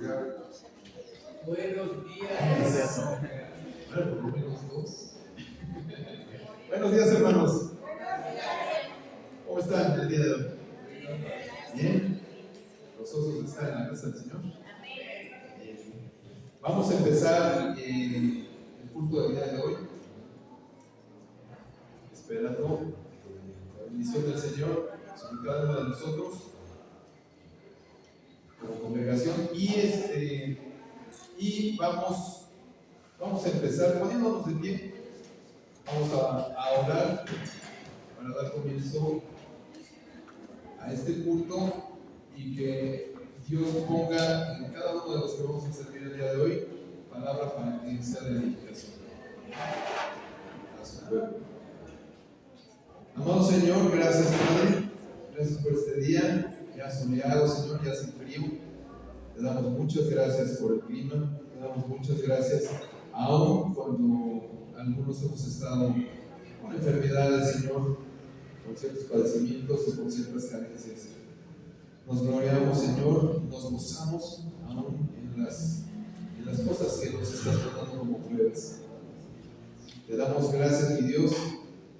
Buenos días. Bueno, por lo menos dos. Buenos días, hermanos. ¿Cómo están el día de hoy? Bien. Gozosos de estar en la casa del Señor. Vamos a empezar el culto del día de hoy, esperando la bendición del Señor sobre cada uno de nosotros como congregación. Y vamos a empezar poniéndonos de pie. Vamos a orar para dar comienzo a este culto y que Dios ponga en cada uno de los que vamos a servir el día de hoy palabra para que sea de edificación a su pueblo. Amado Señor, gracias Padre, gracias por este día ya soleado, Señor, ya sin frío. Te damos muchas gracias por el clima, te damos muchas gracias aún cuando algunos hemos estado con enfermedades, Señor, con ciertos padecimientos y con ciertas carencias. Nos gloriamos, Señor, nos gozamos aún en las cosas que nos estás dando como pruebas. Te damos gracias, mi Dios,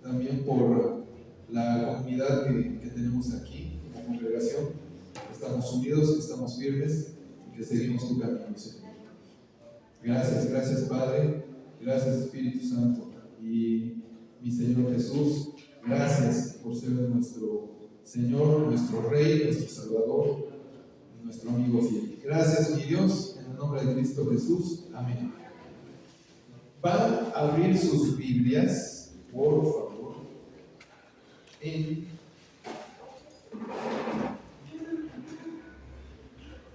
también por la comunidad que tenemos aquí como congregación. Estamos unidos, estamos firmes y que seguimos tu camino, Señor. Gracias, Padre, gracias Espíritu Santo y mi Señor Jesús, gracias por ser nuestro Señor, nuestro Rey, nuestro Salvador, nuestro amigo fiel. Gracias, mi Dios, en el nombre de Cristo Jesús. Amén. Van a abrir sus Biblias, por favor, en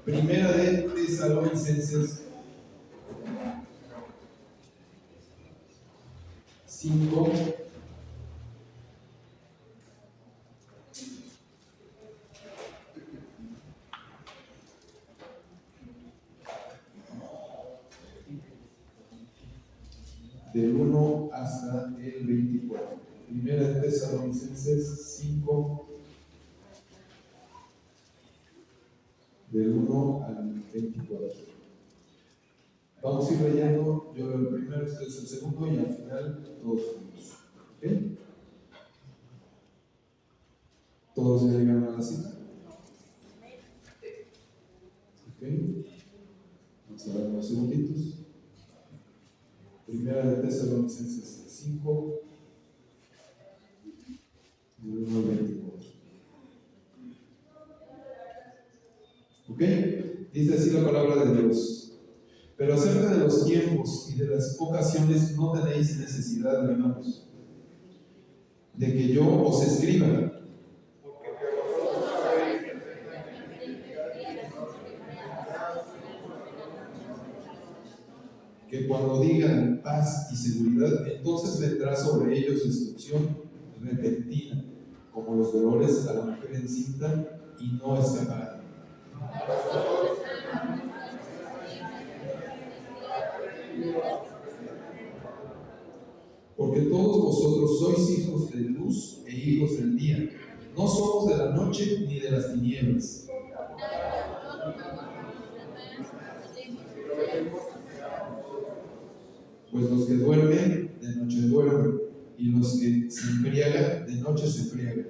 Primera de Tesalonicenses 5. Del 1 hasta el 24. Primera de Tesalonicenses 5, del 1 al 24. Vamos a ir leyendo, yo leo el primero, ustedes el segundo y al final todos juntos. ¿Ok? ¿Todos ya llegaron a la cita? ¿Ok? Vamos a dar unos segunditos. Primera de Tesalonicenses 5, del 1 al 24. ¿Ok? Dice así la palabra de Dios. Pero acerca de los tiempos y de las ocasiones no tenéis necesidad, hermanos, de que yo os escriba. Que cuando digan paz y seguridad, entonces vendrá sobre ellos destrucción repentina, como los dolores a la mujer encinta, y no escaparán. Porque todos vosotros sois hijos de luz e hijos del día. No somos de la noche ni de las tinieblas. Pues los que duermen, de noche duermen, y los que se embriagan, de noche se embriagan.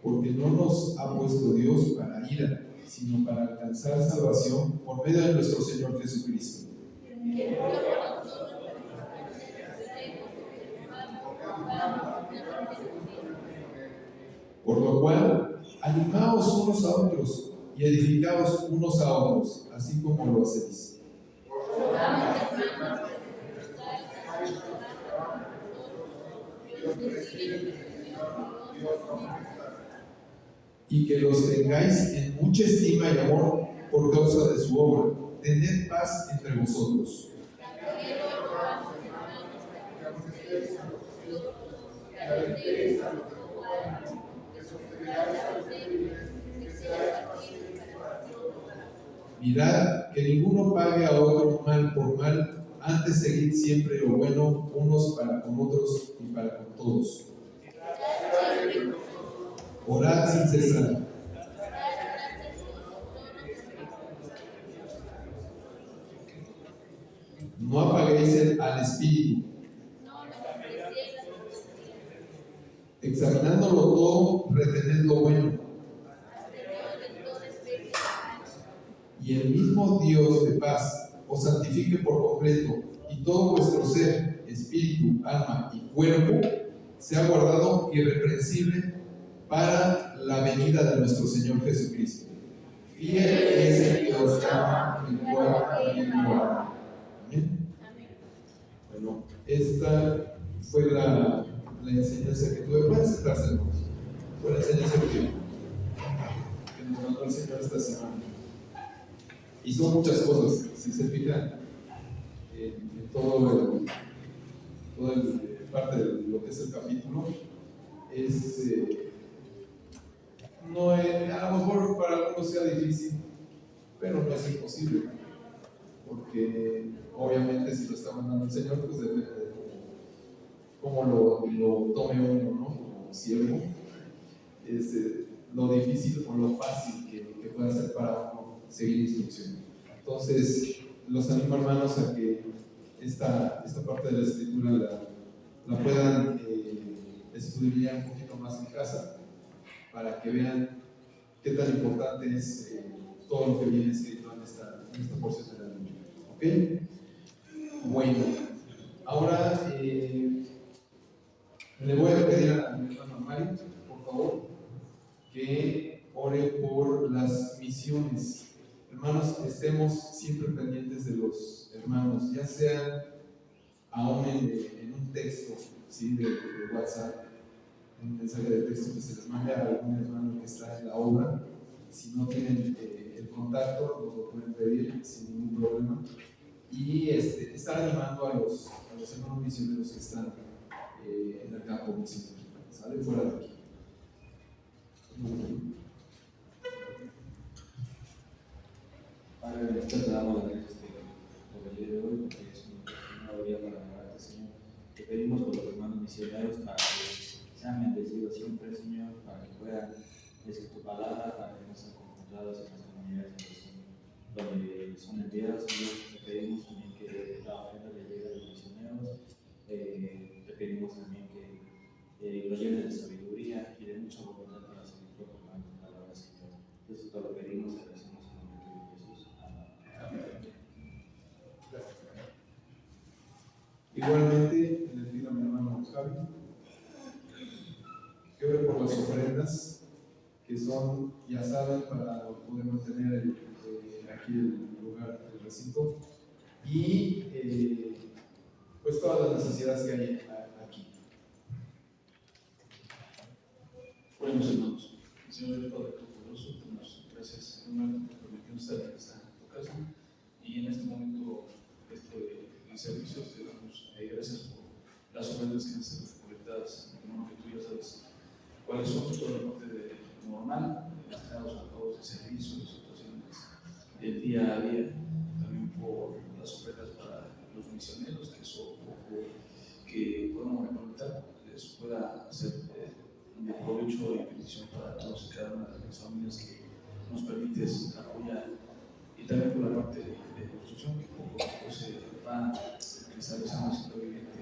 Porque no nos ha puesto Dios para ira, sino para alcanzar salvación por medio de nuestro Señor Jesucristo. Por lo cual, animaos unos a otros y edificaos unos a otros, así como lo hacéis. Y que los tengáis en mucha estima y amor por causa de su obra. Tened paz entre vosotros. Mirad que ninguno pague a otro mal por mal, Antes seguid siempre lo bueno, unos para con otros y para con todos. Orad sin cesar. No apaguéis al espíritu. Examinándolo todo, retened lo bueno. Y el mismo Dios de paz os santifique por completo, y todo vuestro ser, espíritu, alma y cuerpo sea guardado irreprensible para la venida de nuestro Señor Jesucristo. Fiel es el que os llama, el cual también guarda. Amén. Bueno, esta fue la enseñanza que tuve. Pueden sentarse, hermanos. Fue la enseñanza que nos mandó el Señor esta semana. Y son muchas cosas, si se fijan en todo el parte de lo que es el capítulo. No es, a lo mejor para algunos sea difícil, pero no es imposible, porque obviamente si lo está mandando el Señor, pues depende de cómo lo tome uno, ¿no? Como siervo, lo difícil o lo fácil que pueda ser para uno seguir instrucción. Entonces, los animo, hermanos, a que esta parte de la escritura la puedan estudiar un poquito más en casa, para que vean qué tan importante es todo lo que viene escrito en esta porción de la Biblia. ¿Ok? Bueno, ahora le voy a pedir a mi hermano Mario, por favor, que ore por las misiones. Hermanos, estemos siempre pendientes de los hermanos, ya sea aún en un texto, ¿sí? de WhatsApp, un mensaje de texto que se les mande a algún hermano que está en la obra. Si no tienen el contacto, nos lo pueden pedir sin ningún problema. Y estar animando a los hermanos misioneros que están en el campo misionero. ¿Sale? Fuera de aquí. Padre, te damos las gracias por el día de hoy, porque es un día para adorarte, Señor. Te pedimos por los hermanos misioneros para que sean bendecidos siempre, Señor, para que puedan decir tu palabra, para que no sean confrontados en las comunidades donde son enviados, Señor. Te pedimos también que la ofrenda le llegue a los misioneros. Te pedimos también que los llenes de sabiduría y de mucha voluntad para seguir proclamando tu palabra, Señor. Eso te lo pedimos y agradecemos en el nombre de Jesús. Amén. Igualmente, le pido a mi hermano Javi que ore por las ofrendas, que son, ya saben, para poder mantener aquí el lugar, el recinto, y pues todas las necesidades que hay aquí. Buenos hermanos, Señor Dios Padre Todopoderoso, te damos gracias, hermano, por permitirnos estar en esta tu casa y en este momento de servicio te damos gracias por las ofrendas que han sido recolectadas, hermano, que tú ya sabes cuáles son, toda la parte de normal, destinados a pagos de servicios, de situaciones del día a día, también por las ofrendas para los misioneros, que eso poco que podamos recolectar les pueda hacer de provecho y bendición para todos y cada una de las familias que nos permites apoyar, y también por la parte de construcción que poco a poco se va cristalizando, siendo evidente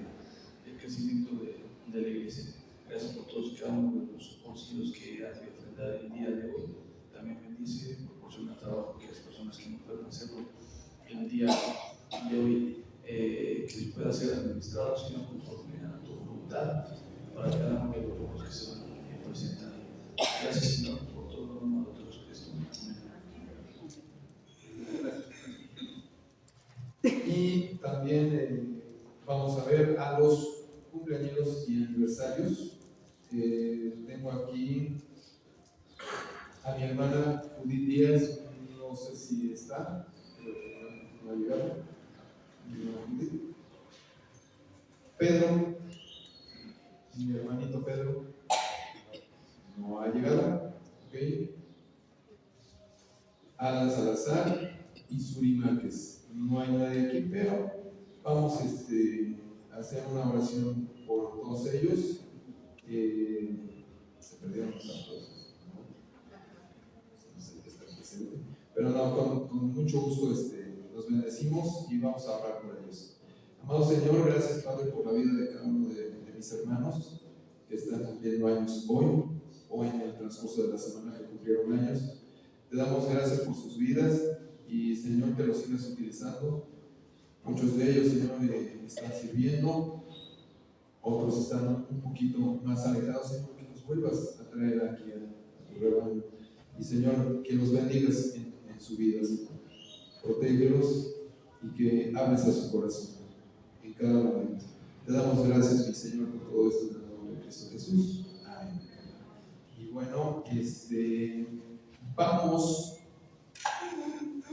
el crecimiento de la iglesia. Gracias por todos y cada uno de los bolsillos que has de ofrendar el día de hoy. También bendice, proporciona trabajo que las personas que no pueden hacerlo el día de hoy, que pueda ser administrado, sino conforme a tu voluntad, para cada uno de los pocos que se van a presentar. Gracias, Señor, por todo lo nombre de Jesucristo. Amén. Y también vamos a ver a los cumpleaños y aniversarios. Tengo aquí a mi hermana Judith Díaz, no sé si está, pero no ha llegado. Pedro, mi hermanito Pedro, no ha llegado. ¿Okay? Alan Salazar y Suri Márquez. No hay nadie aquí, pero vamos hacer una oración por todos ellos que se perdieron los santos, ¿no? No sé qué está presente. Pero no, con mucho gusto los bendecimos y vamos a orar por ellos. Amado Señor, gracias Padre por la vida de cada uno de mis hermanos que están cumpliendo años hoy o en el transcurso de la semana que cumplieron años. Te damos gracias por sus vidas y Señor que los sigas utilizando. Muchos de ellos, Señor, están sirviendo, otros están un poquito más alejados, Señor, que los vuelvas a traer aquí a tu rebaño. Y Señor, que los bendigas en su vida, Señor. Protégelos y que hables a su corazón en cada momento. Te damos gracias, mi Señor, por todo esto en el nombre de Cristo Jesús. Amén. Y bueno, vamos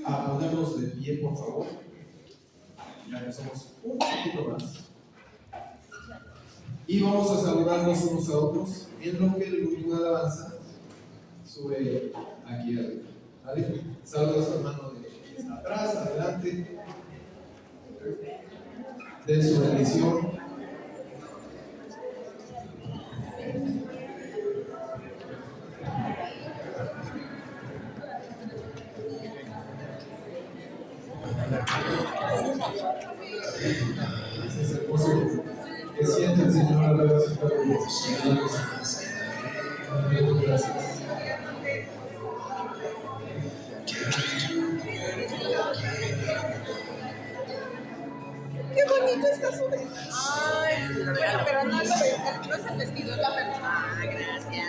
a ponernos de pie, por favor. Ya que somos un poquito más. Y vamos a saludarnos unos a otros, en lo que el grupo de alabanza sube aquí arriba. ¿Vale? Saluda a su hermano de atrás, adelante. Den su bendición. Es hermoso que siente el Señor a través de su pueblo. Gracias. Qué bonito está su vestido. Ay, bueno, pero no es el vestido, es la persona. Ah, gracias.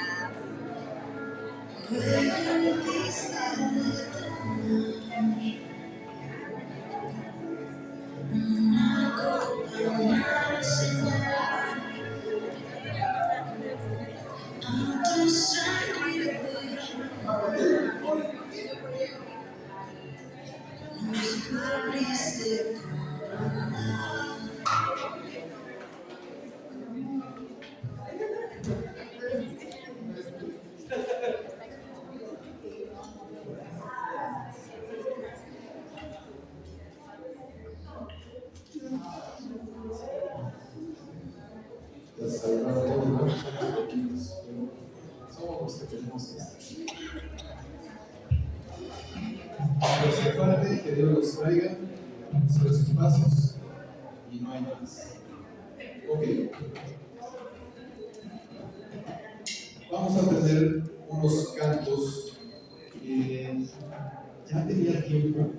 Saludar a todos, ¿no? Somos los que tenemos que estar. Los que falten, que Dios los traiga sobre sus pasos y no hay más. Ok. Vamos a aprender unos cantos que ya tenía tiempo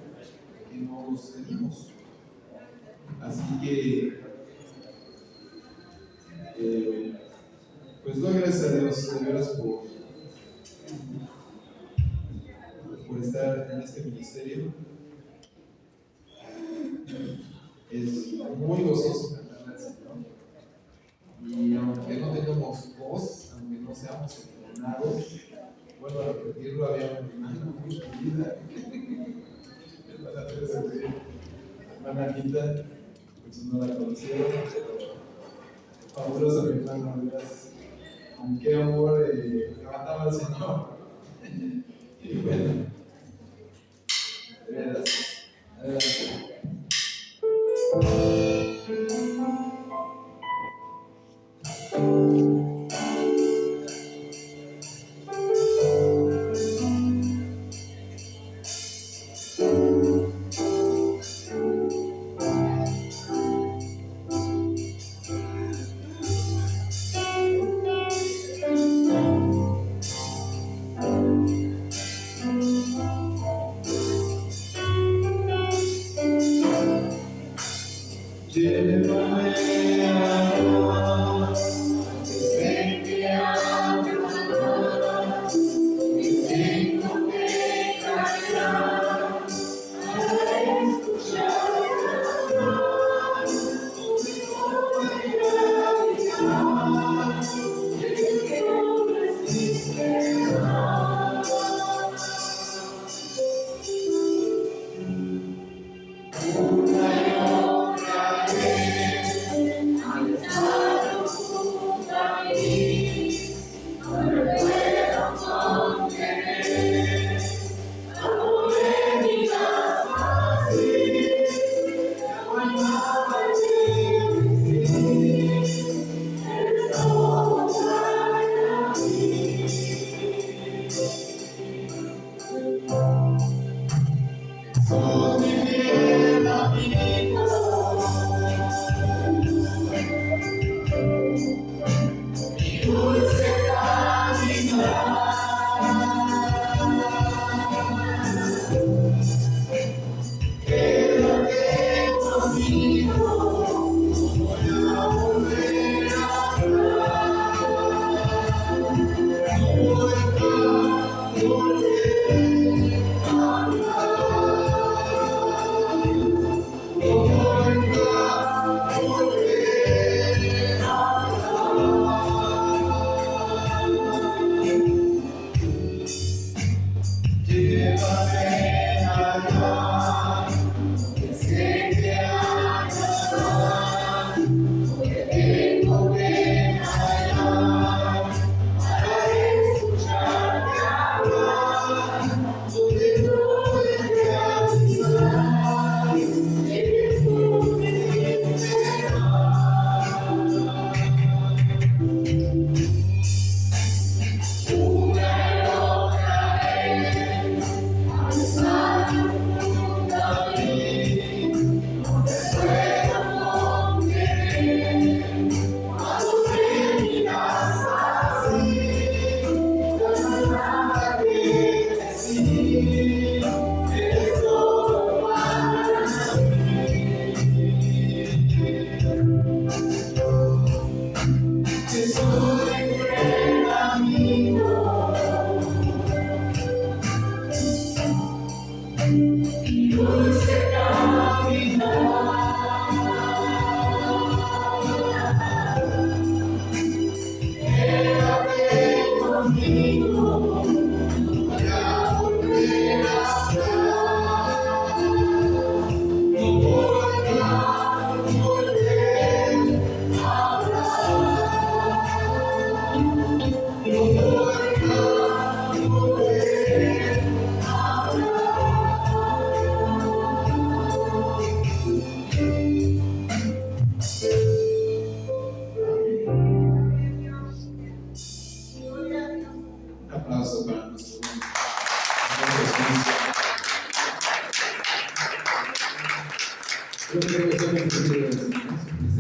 que no los teníamos. Así que pues doy gracias a Dios de veras por estar en este ministerio. Es muy gozoso cantarle al Señor. Y aunque no tengamos voz, aunque no seamos entrenados, vuelvo a repetirlo, había una hermana muy querida, hermana Anita, muchos no la conocieron, fabulosa mi hermana, ¿verdad? Con qué amor levantaba al Señor. Y bueno, de veras, adelante.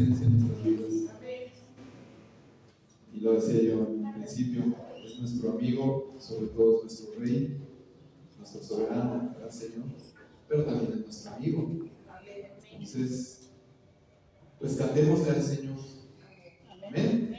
presencia en nuestras vidas. Y lo decía yo al principio, es nuestro amigo, sobre todo es nuestro rey, nuestro soberano, ¿verdad, Señor? Pero también es nuestro amigo. Entonces, pues cantémosle al Señor. Amén.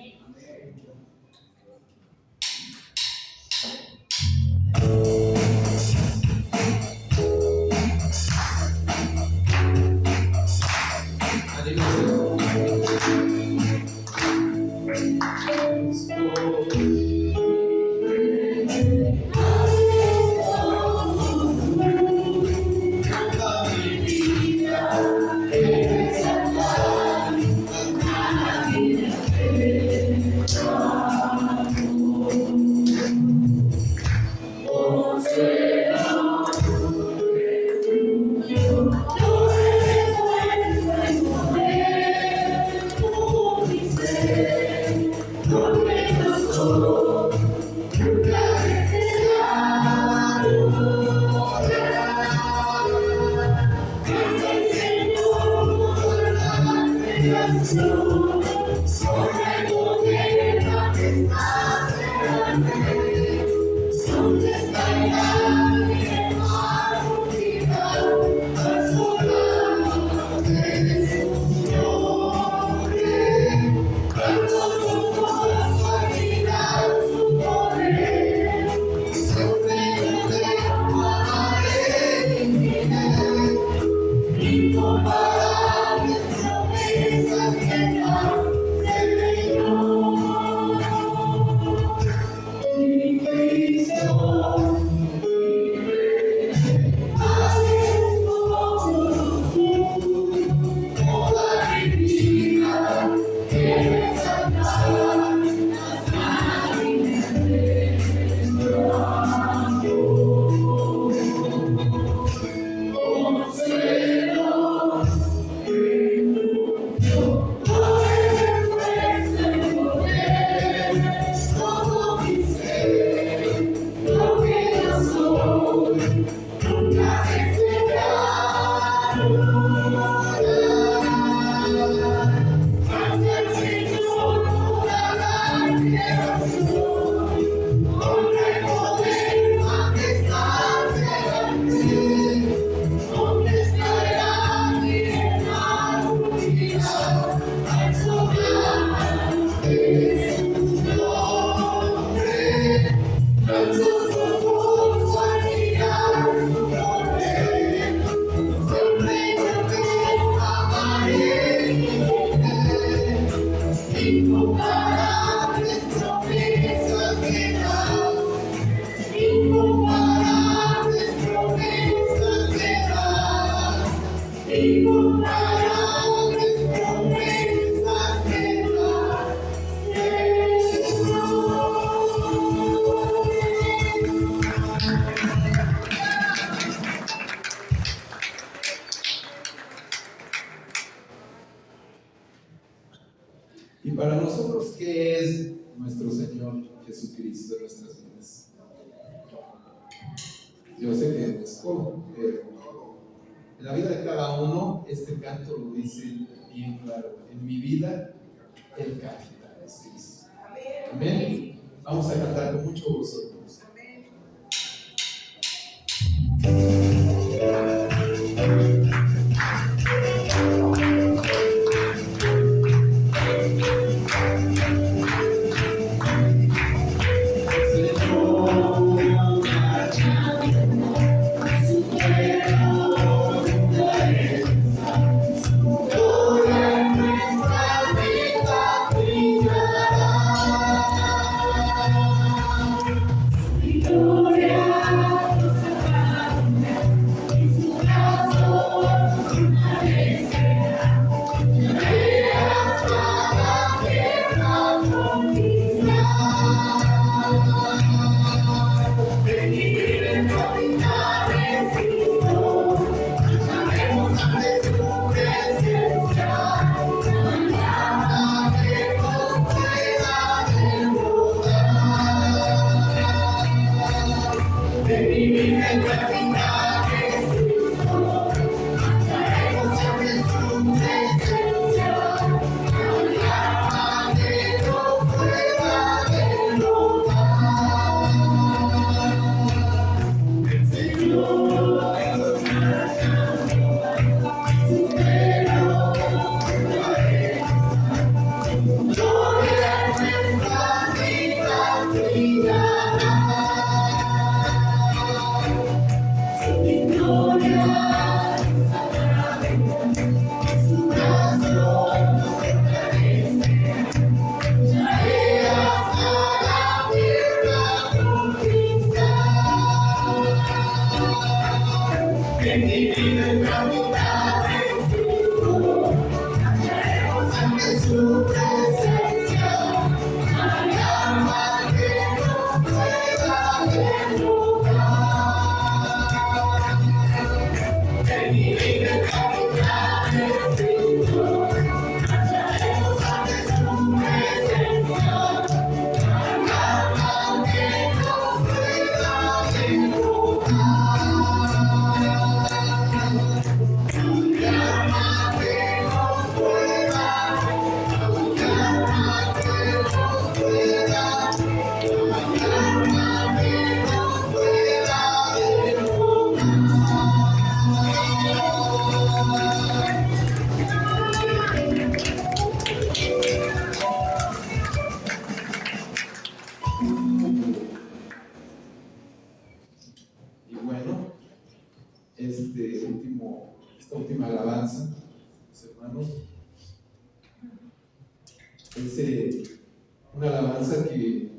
Y para nosotros, ¿qué es nuestro Señor Jesucristo de nuestras vidas? Yo sé que no es todo, pero en la vida de cada uno, este canto lo dice bien claro. En mi vida, el capital es Cristo. Amén. Vamos a cantar con mucho gozo, hermanos. una alabanza que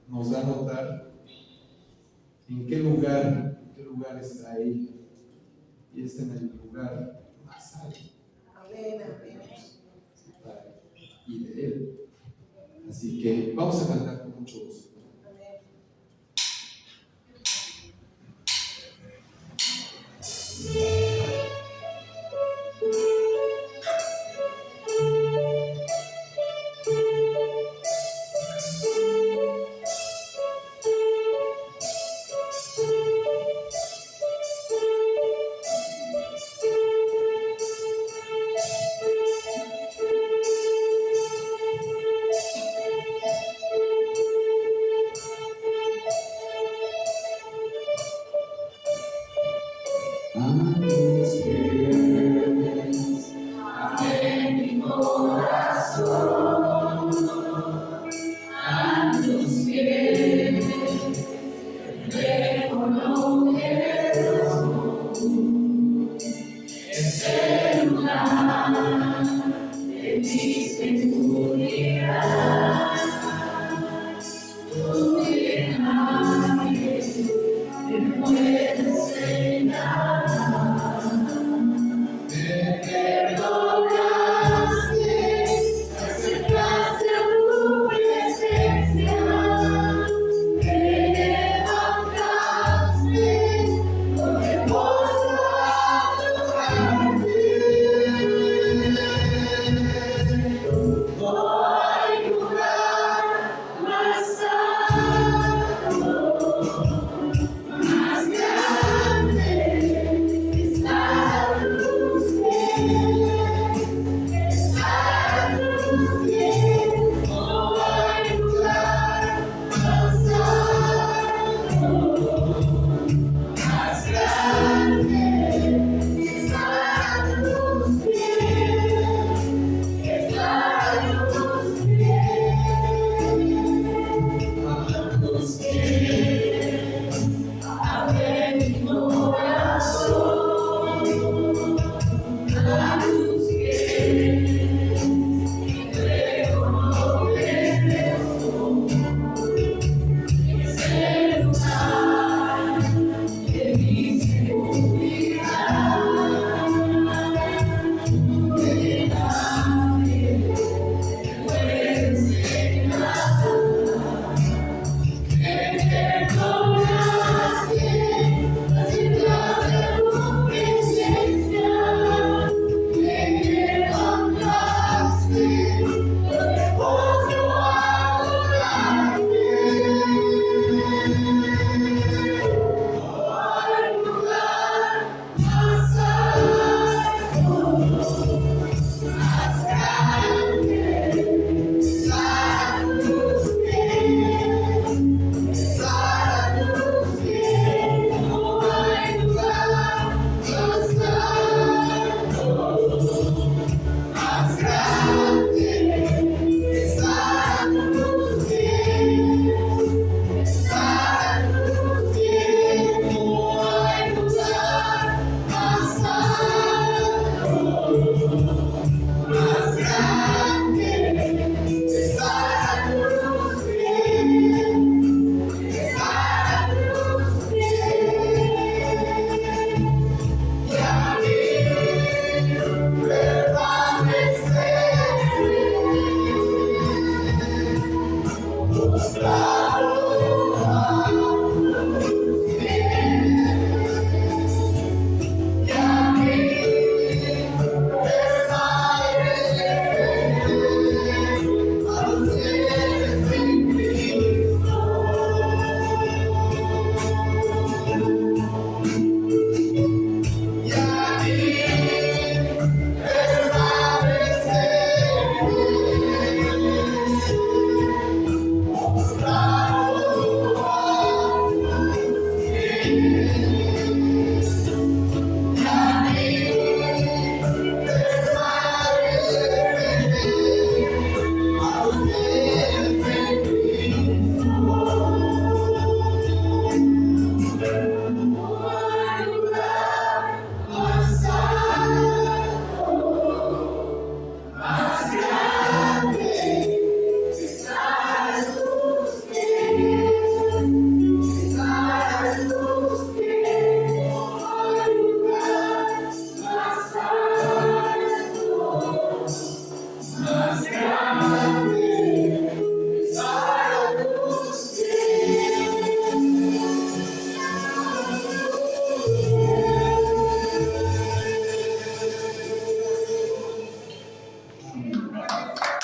nos da a notar en qué lugar está Él. Y está en el lugar más alto. Amén, amén. Y de Él. Así que vamos a cantar con mucho gusto.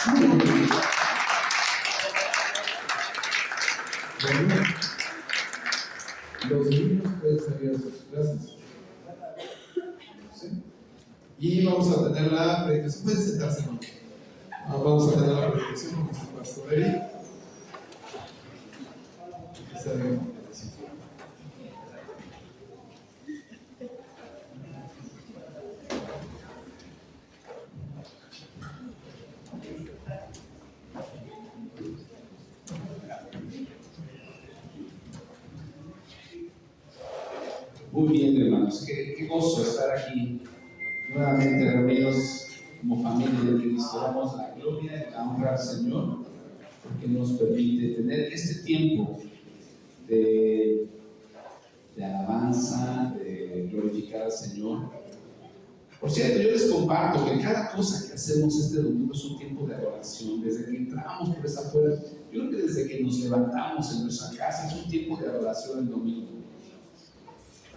Bueno, los niños pueden salir a sus clases. ¿Sí? Y vamos a tener la predicación. Pueden sentarse, ¿no? Vamos a tener la predicación con nuestro pastor Eric. Está bien. Muy bien, hermanos, qué gozo estar aquí nuevamente reunidos como familia de Cristo. Damos la gloria y la honra al Señor porque nos permite tener este tiempo de alabanza, de glorificar al Señor. Por cierto, yo les comparto que cada cosa que hacemos este domingo es un tiempo de adoración. Desde que entramos por esa puerta, yo creo que desde que nos levantamos en nuestra casa es un tiempo de adoración el domingo.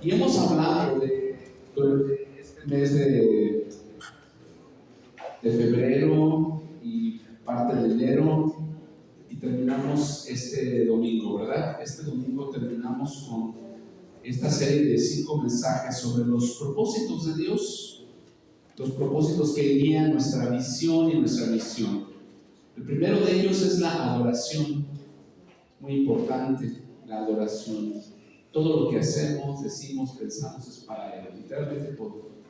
Y hemos hablado durante este mes de febrero y parte de enero, y terminamos este domingo, ¿verdad? Este domingo terminamos con esta serie de 5 mensajes sobre los propósitos de Dios, los propósitos que guían nuestra visión y nuestra misión. El primero de ellos es la adoración, muy importante, la adoración. Todo lo que hacemos, decimos, pensamos es para Él. Literalmente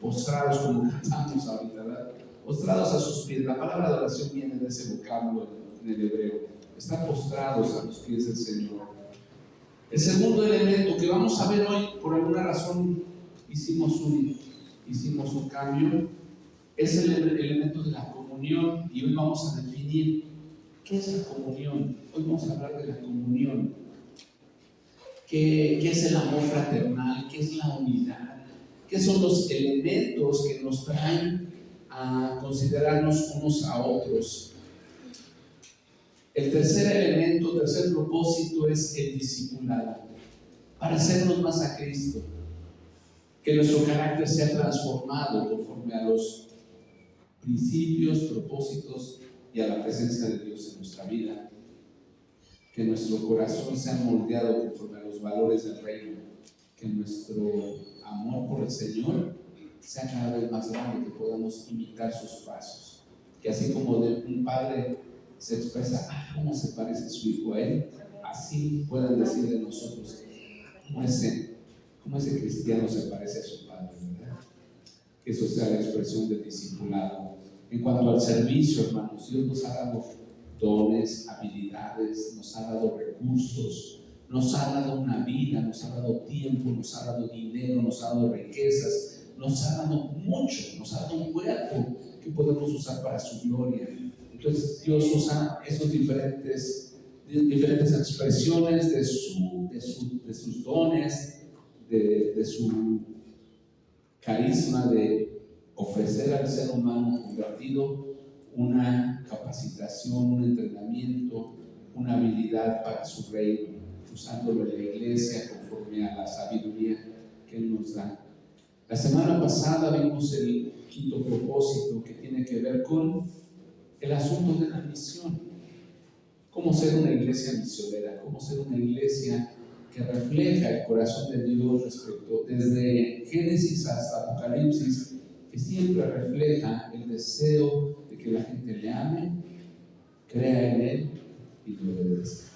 postrados, como cantamos ahorita, ¿verdad? Postrados a sus pies. La palabra adoración viene de ese vocablo en el hebreo. Estar postrados a los pies del Señor. El segundo elemento que vamos a ver hoy, por alguna razón hicimos un cambio, es el elemento de la comunión. Y hoy vamos a definir qué es la comunión. Hoy vamos a hablar de la comunión. ¿Qué es el amor fraternal? ¿Qué es la unidad? ¿Qué son los elementos que nos traen a considerarnos unos a otros? El tercer elemento, tercer propósito es el discipulado. Parecernos más a Cristo. Que nuestro carácter sea transformado conforme a los principios, propósitos y a la presencia de Dios en nuestra vida. Que nuestro corazón sea moldeado conforme a los valores del reino, que nuestro amor por el Señor sea cada vez más grande, que podamos imitar sus pasos, que así como de un padre se expresa, cómo se parece su hijo a él, así puedan decir de nosotros, cómo ese cristiano se parece a su padre, ¿verdad? Que eso sea la expresión del discipulado. En cuanto al servicio, hermanos, Dios nos ha dado dones, habilidades, nos ha dado recursos, nos ha dado una vida, nos ha dado tiempo, nos ha dado dinero, nos ha dado riquezas, nos ha dado mucho, nos ha dado un cuerpo que podemos usar para su gloria. Entonces Dios usa esos diferentes expresiones de sus dones, de su carisma, de ofrecer al ser humano convertido una capacitación, un entrenamiento, una habilidad para su reino, usándolo en la iglesia conforme a la sabiduría que Él nos da. La semana pasada vimos el quinto propósito que tiene que ver con el asunto de la misión. Cómo ser una iglesia misionera, cómo ser una iglesia que refleja el corazón de Dios desde Génesis hasta Apocalipsis, que siempre refleja el deseo de que la gente le ame, crea en Él y lo obedezca.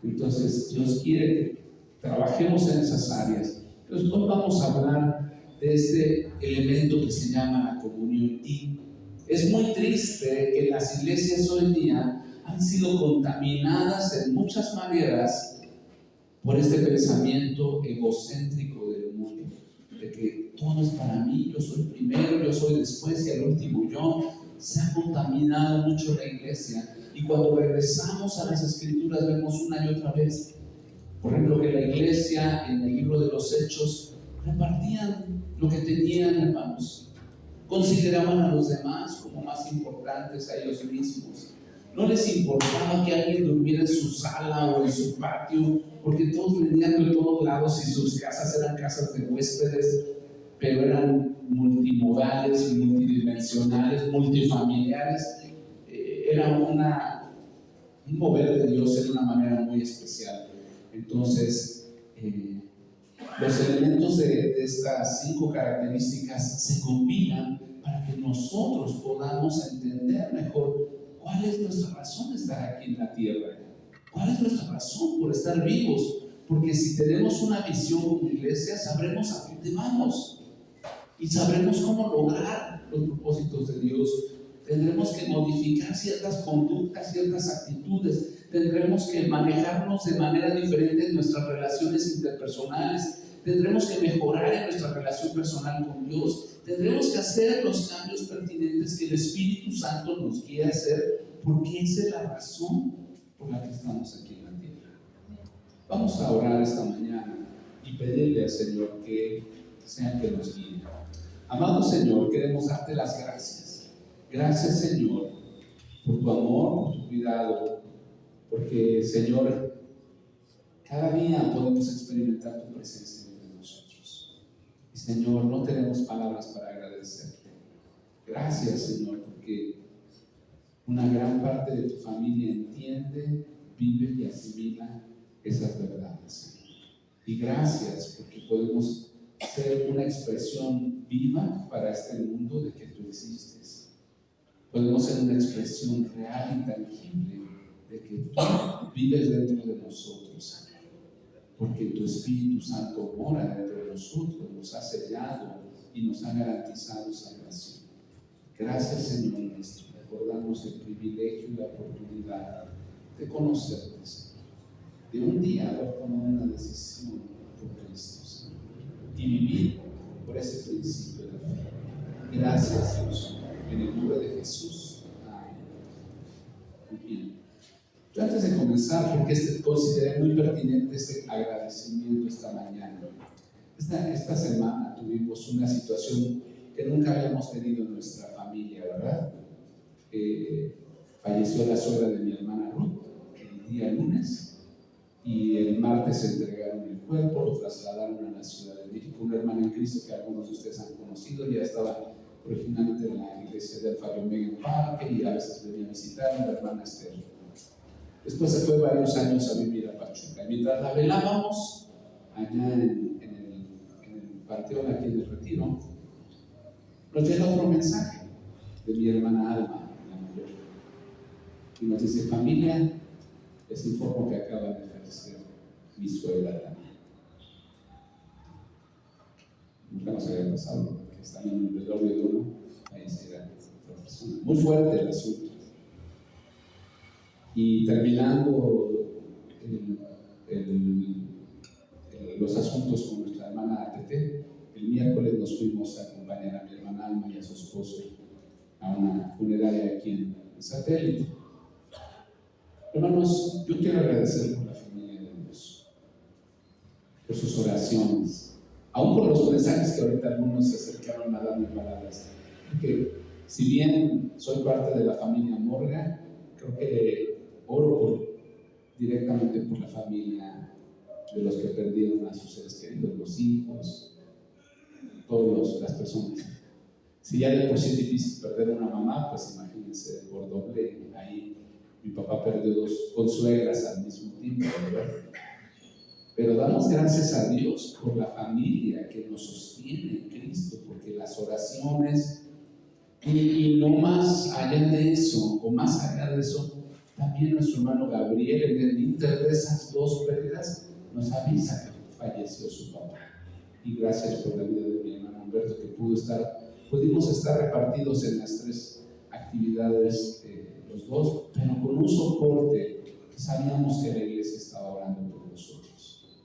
Entonces Dios quiere que trabajemos en esas áreas. Entonces hoy vamos a hablar de este elemento que se llama la comunión. Y es muy triste que las iglesias hoy en día han sido contaminadas en muchas maneras por este pensamiento egocéntrico del mundo, de que todo es para mí, yo soy primero, yo soy después y al último yo. Se ha contaminado mucho la iglesia, y cuando regresamos a las escrituras vemos una y otra vez, por ejemplo, que la iglesia en el libro de los Hechos repartían lo que tenían, hermanos, consideraban a los demás como más importantes a ellos mismos. No les importaba que alguien durmiera en su sala o en su patio, porque todos venían de todos lados y sus casas eran casas de huéspedes, pero eran multimodales, multidimensionales, multifamiliares. era un mover de Dios en una manera muy especial. Entonces, los elementos de estas 5 características se combinan para que nosotros podamos entender mejor cuál es nuestra razón de estar aquí en la tierra, cuál es nuestra razón por estar vivos, porque si tenemos una visión como iglesia, sabremos a dónde vamos y sabremos cómo lograr los propósitos de Dios. Tendremos que modificar ciertas conductas, ciertas actitudes, tendremos que manejarnos de manera diferente en nuestras relaciones interpersonales, tendremos que mejorar en nuestra relación personal con Dios, tendremos que hacer los cambios pertinentes que el Espíritu Santo nos quiere hacer, porque esa es la razón por la que estamos aquí en la tierra. Vamos a orar esta mañana y pedirle al Señor que sea que nos guíe. Amado Señor, queremos darte las gracias. Gracias, Señor, por tu amor, por tu cuidado, porque, Señor, cada día podemos experimentar tu presencia entre nosotros. Y, Señor, no tenemos palabras para agradecerte. Gracias, Señor, porque una gran parte de tu familia entiende, vive y asimila esas verdades, Señor. Y gracias porque podemos ser una expresión viva para este mundo de que tú existes. Podemos ser una expresión real y tangible de que tú vives dentro de nosotros, Señor. Porque tu Espíritu Santo mora dentro de nosotros, nos ha sellado y nos ha garantizado salvación. Gracias, Señor nuestro. Recordamos el privilegio y la oportunidad de conocerte, Señor. De un día haber tomado una decisión por Cristo, Señor. Y vivir por ese principio de fe. Gracias, Dios. En el nombre de Jesús. Amén. Muy bien. Yo antes de comenzar, porque consideré muy pertinente este agradecimiento esta mañana. Esta semana tuvimos una situación que nunca habíamos tenido en nuestra familia, ¿verdad? Falleció la suegra de mi hermana Ruth el día lunes y el martes entregaron el cuerpo, lo trasladaron a la Ciudad de México. Una hermana en Cristo que algunos de ustedes han conocido, ya estaba originalmente en la iglesia de Alfa Omega en Parque y a veces venía a visitar a la hermana Esther. Después se fue varios años a vivir a Pachuca. Mientras la velábamos allá en el panteón, aquí en el Retiro, nos llega otro mensaje de mi hermana Alma, la mayor, y nos dice: familia, les informo que acaba de fallecer mi suegra también. Nunca nos había pasado que están en un velorio de uno, ahí se era otra persona. Muy fuerte el asunto. Y terminando los asuntos con nuestra hermana Tete, el miércoles nos fuimos a acompañar a mi hermana Alma y a su esposo a una funeraria aquí en Satélite. Hermanos, yo quiero agradecer por la familia de Dios, por sus oraciones, aún por los mensajes que ahorita algunos se acercaron a darme palabras. Porque si bien soy parte de la familia Morga, creo que oro directamente por la familia de los que perdieron a sus seres queridos, los hijos, todas las personas. Si ya de por sí es difícil perder una mamá, pues imagínense por doble. Ahí mi papá perdió 2 consuegras al mismo tiempo, ¿verdad? Pero damos gracias a Dios por la familia que nos sostiene en Cristo, porque las oraciones y no más allá de eso, o más allá de eso, también nuestro hermano Gabriel, en el inter de esas 2 pérdidas, nos avisa que falleció su papá. Y gracias por la vida de mi hermano Humberto, que pudimos estar repartidos en las 3 actividades, los 2, pero con un soporte que sabíamos que la iglesia estaba orando por nosotros.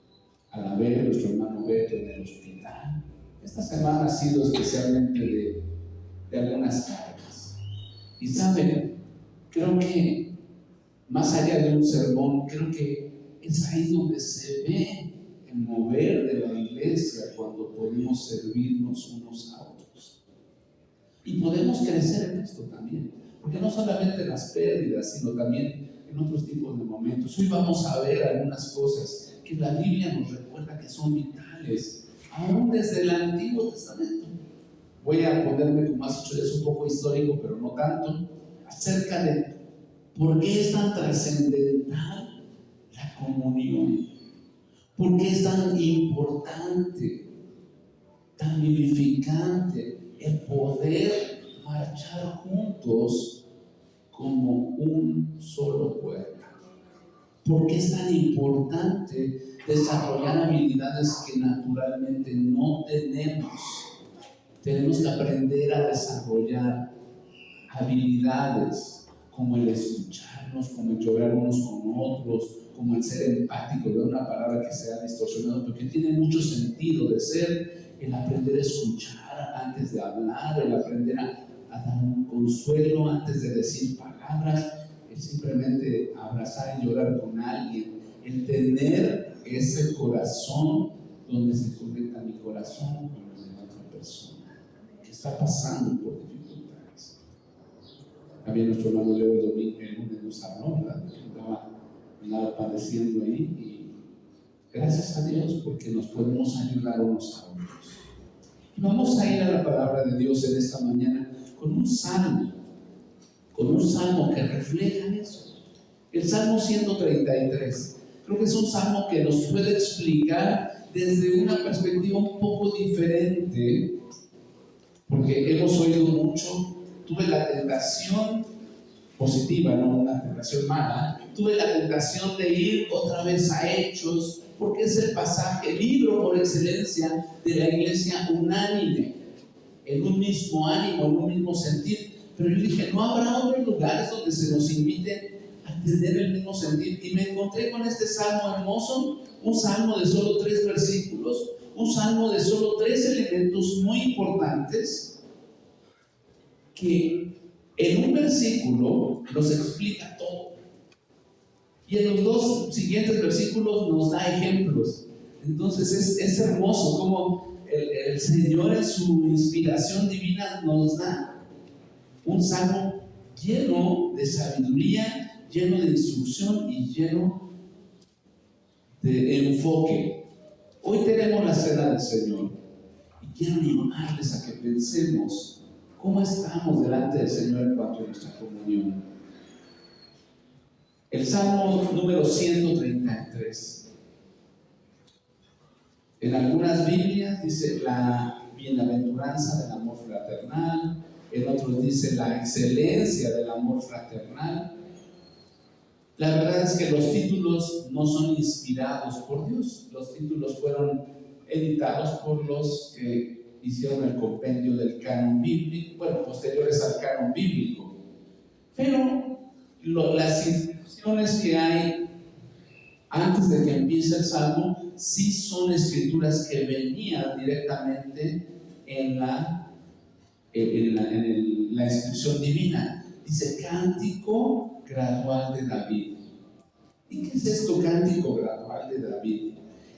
A la vez, nuestro hermano Beto en el hospital. Esta semana ha sido especialmente de algunas cargas. Y saben, creo que más allá de un sermón, creo que es ahí donde se ve el mover de la iglesia cuando podemos servirnos unos a otros. Y podemos crecer en esto también, porque no solamente en las pérdidas, sino también en otros tipos de momentos. Hoy vamos a ver algunas cosas que la Biblia nos recuerda que son vitales, aún desde el Antiguo Testamento. Voy a ponerme, como has dicho, es un poco histórico, pero no tanto, acerca de ¿Por qué es tan trascendental la comunión? ¿Por qué es tan importante, tan vivificante el poder marchar juntos como un solo cuerpo? ¿Por qué es tan importante desarrollar habilidades que naturalmente no tenemos? Tenemos que aprender a desarrollar habilidades como el escucharnos, como el llorar unos con otros, como el ser empático, de una palabra que se ha distorsionado, pero que tiene mucho sentido de ser el aprender a escuchar antes de hablar, el aprender a dar un consuelo antes de decir palabras, el simplemente abrazar y llorar con alguien, el tener ese corazón donde se conecta mi corazón con los de la otra persona que está pasando por dificultades. También nuestro hermano Leo el lunes nos habló, ¿verdad? Andaba padeciendo ahí, y gracias a Dios porque nos podemos ayudar unos a otros. Y vamos a ir a la palabra de Dios en esta mañana con un salmo que refleja eso. El Salmo 133. Creo que es un salmo que nos puede explicar desde una perspectiva un poco diferente, porque hemos oído mucho. Tuve la tentación positiva, no una tentación mala. Tuve la tentación de ir otra vez a Hechos, porque es el pasaje, el libro por excelencia de la iglesia unánime, en un mismo ánimo, en un mismo sentir. Pero yo dije, ¿no habrá otros lugares donde se nos invite a tener el mismo sentir? Y me encontré con este salmo hermoso, un salmo de solo 3 versículos, un salmo de solo 3 elementos muy importantes, que en un versículo nos explica todo. Y en los 2 siguientes versículos nos da ejemplos. Entonces es hermoso como el Señor en su inspiración divina nos da un salmo lleno de sabiduría, lleno de instrucción y lleno de enfoque. Hoy tenemos la cena del Señor y quiero animarles a que pensemos cómo estamos delante del Señor en cuanto a nuestra comunión. El Salmo número 133. En algunas Biblias dice la bienaventuranza del amor fraternal, en otros dice la excelencia del amor fraternal. La verdad es que los títulos no son inspirados por Dios. Los títulos fueron editados por los que hicieron el compendio del canon bíblico, bueno, posteriores al canon bíblico. Pero las inscripciones que hay antes de que empiece el Salmo sí son escrituras que venían directamente en la inscripción divina. Dice cántico gradual de David. ¿Y qué es esto, cántico gradual de David?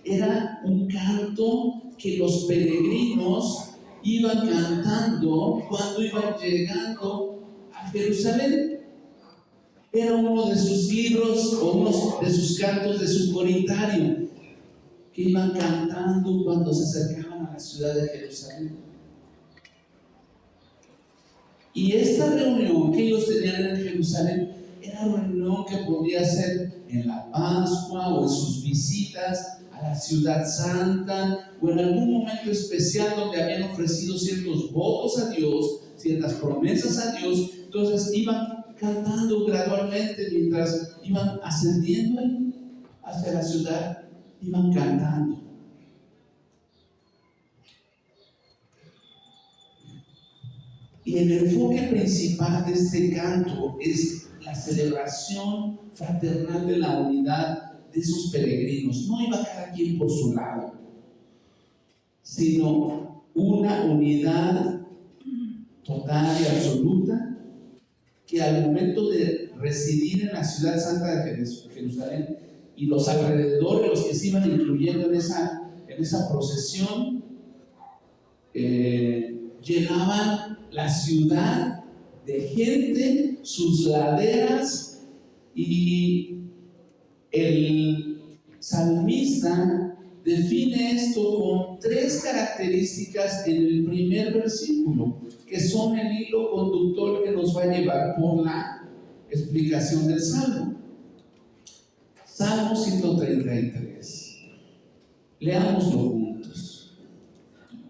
Era un canto que los peregrinos iban cantando cuando iban llegando a Jerusalén. Era uno de sus libros o uno de sus cantos de su coritario que iban cantando cuando se acercaban a la ciudad de Jerusalén. Y esta reunión que ellos tenían en Jerusalén era una reunión que podía ser en la Pascua o en sus visitas a la ciudad santa o en algún momento especial donde habían ofrecido ciertos votos a Dios, ciertas promesas a Dios. Entonces iban cantando gradualmente mientras iban ascendiendo hacia la ciudad, iban cantando. Y el enfoque principal de este canto es la celebración fraternal de la unidad de esos peregrinos. No iba cada quien por su lado, sino una unidad total y absoluta que al momento de residir en la ciudad santa de Jerusalén y los alrededores, los que se iban incluyendo en esa procesión, llenaban la ciudad de gente, sus laderas, y el salmista define esto con 3 características en el primer versículo, que son el hilo conductor que nos va a llevar por la explicación del Salmo. Salmo 133. Leámoslo juntos.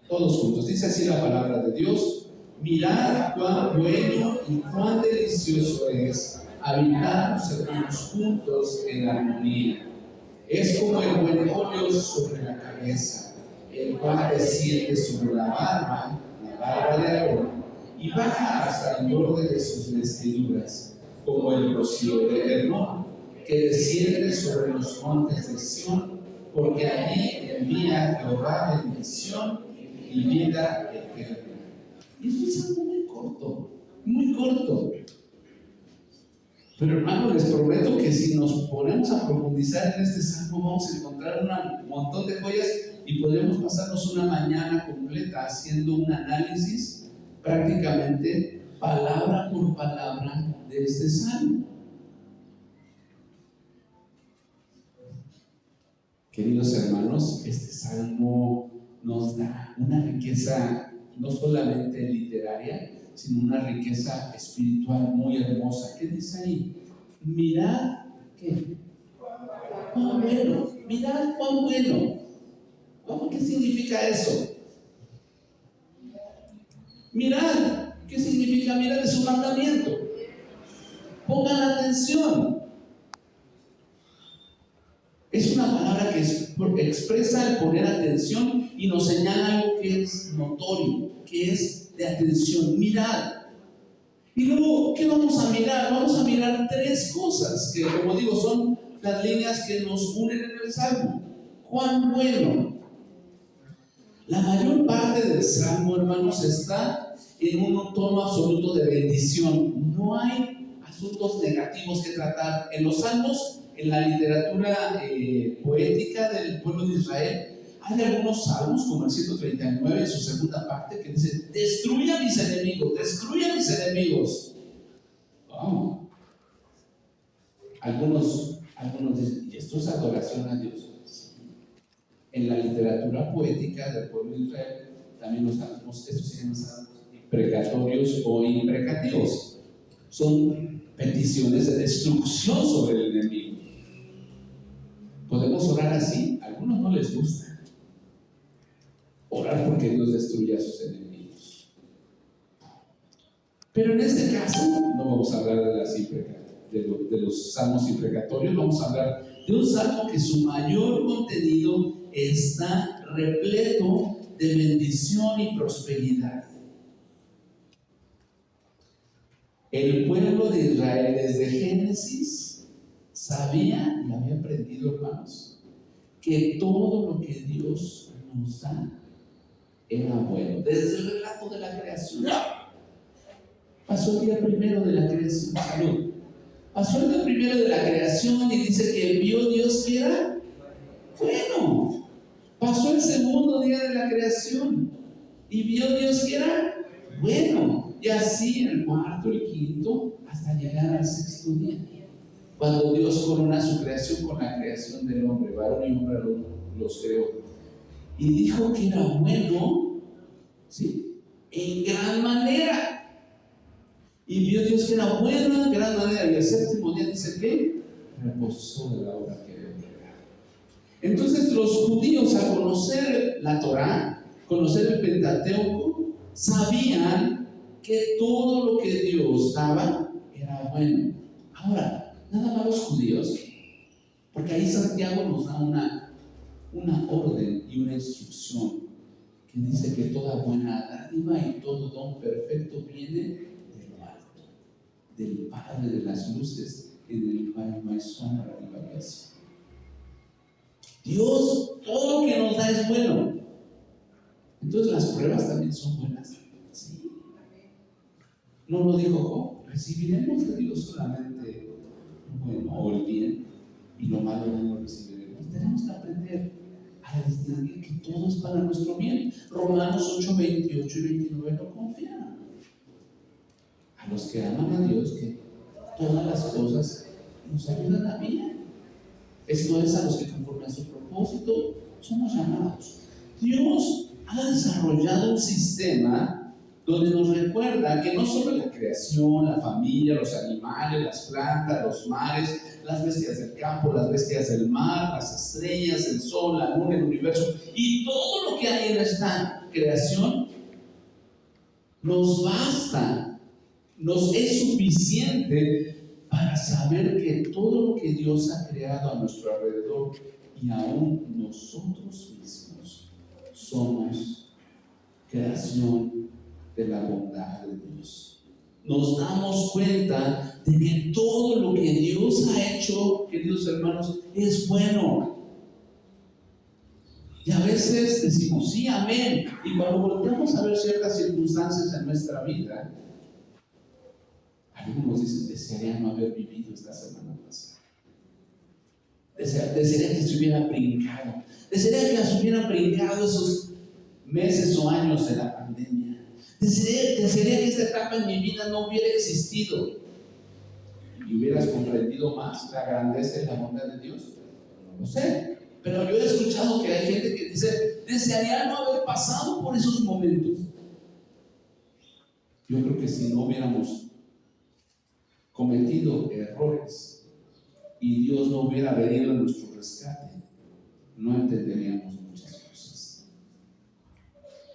Todos juntos. Dice así la palabra de Dios: mirad cuán bueno y cuán delicioso es habitar los hermanos juntos en armonía. Es como el buen óleo sobre la cabeza, el cual desciende sobre la barba de Aarón, y baja hasta el borde de sus vestiduras, como el rocío de Hermón, que desciende sobre los montes de Sión, porque allí envía Jehová bendición y vida eterna. Y es un salmo muy corto, muy corto. Pero hermano, les prometo que si nos ponemos a profundizar en este salmo, vamos a encontrar un montón de joyas y podremos pasarnos una mañana completa haciendo un análisis prácticamente palabra por palabra de este salmo. Queridos hermanos, este salmo nos da una riqueza no solamente literaria, sino una riqueza espiritual muy hermosa. ¿Qué dice ahí? Mirad, ¿qué? Cuán bueno, mirad cuán bueno. ¿Qué significa eso? Mirad, ¿qué significa? Mirad, es un mandamiento. Pongan atención. Es una palabra que expresa el poner atención y nos señala algo que es notorio, que es de atención. Mirad. Y luego, ¿qué vamos a mirar? Vamos a mirar tres cosas que, como digo, son las líneas que nos unen en el Salmo. ¡Cuán bueno! La mayor parte del Salmo, hermanos, está en un tono absoluto de bendición. No hay asuntos negativos que tratar. En los Salmos, en la literatura poética del pueblo de Israel, hay algunos salmos, como el 139 en su segunda parte, que dice: destruye a mis enemigos, destruye a mis enemigos. Wow. Algunos dicen: ¿y esto es adoración a Dios? En la literatura poética del pueblo de Israel, también los salmos, estos se llaman salmos imprecatorios o imprecativos. Son peticiones de destrucción sobre el enemigo. ¿Podemos orar así? A algunos no les gusta orar porque Dios destruya a sus enemigos. Pero en este caso no vamos a hablar de los salmos imprecatorios. Vamos a hablar de un salmo que su mayor contenido está repleto de bendición y prosperidad. El pueblo de Israel desde Génesis sabía y había aprendido, hermanos, que todo lo que Dios nos da era bueno. Desde el relato de la creación. Pasó el día primero de la creación. Salud. Pasó el día primero de la creación y dice que vio Dios que era bueno. Pasó el segundo día de la creación y vio Dios que era bueno. Y así el cuarto, el quinto, hasta llegar al sexto día, cuando Dios corona su creación con la creación del hombre. Varón y hembra los creó. Y dijo que era bueno, ¿sí?, en gran manera. Y vio Dios que era bueno en gran manera. Y el séptimo día dice que reposó de la obra que había creado. Entonces los judíos, al conocer la Torá, conocer el Pentateuco, sabían que todo lo que Dios daba era bueno. Ahora, nada más los judíos, porque ahí Santiago nos da una orden y una instrucción que dice que toda buena dádiva y todo don perfecto viene de lo alto, del Padre de las luces, en el cual no hay sombra ni variación. Dios, todo lo que nos da es bueno. Entonces las pruebas también son buenas. Sí. No lo dijo Job: recibiremos de Dios solamente lo bueno o el bien, y lo malo no lo recibiremos. Tenemos que aprender a distinguir que todo es para nuestro bien. Romanos 8, 28 y 29 lo confían. A los que aman a Dios, que todas las cosas nos ayudan a bien. Esto es, a los que conforme a su propósito somos llamados. Dios ha desarrollado un sistema donde nos recuerda que no solo la creación, la familia, los animales, las plantas, los mares, las bestias del campo, las bestias del mar, las estrellas, el sol, la luna, el universo y todo lo que hay en esta creación nos basta, nos es suficiente para saber que todo lo que Dios ha creado a nuestro alrededor y aún nosotros mismos somos creación de la bondad de Dios. Nos damos cuenta de que todo lo que Dios ha hecho, queridos hermanos, es bueno. Y a veces decimos, sí, amén. Y cuando volteamos a ver ciertas circunstancias en nuestra vida, algunos dicen, desearía no haber vivido esta semana pasada. Desearía que se hubiera brincado. Desearía que se hubieran brincado esos meses o años de la pandemia. Desearía que esta etapa en mi vida no hubiera existido. Y hubieras comprendido más la grandeza y la bondad de Dios. No lo sé. Pero yo he escuchado que hay gente que dice, desearía no haber pasado por esos momentos. Yo creo que si no hubiéramos cometido errores y Dios no hubiera venido a nuestro rescate, no entenderíamos muchas cosas.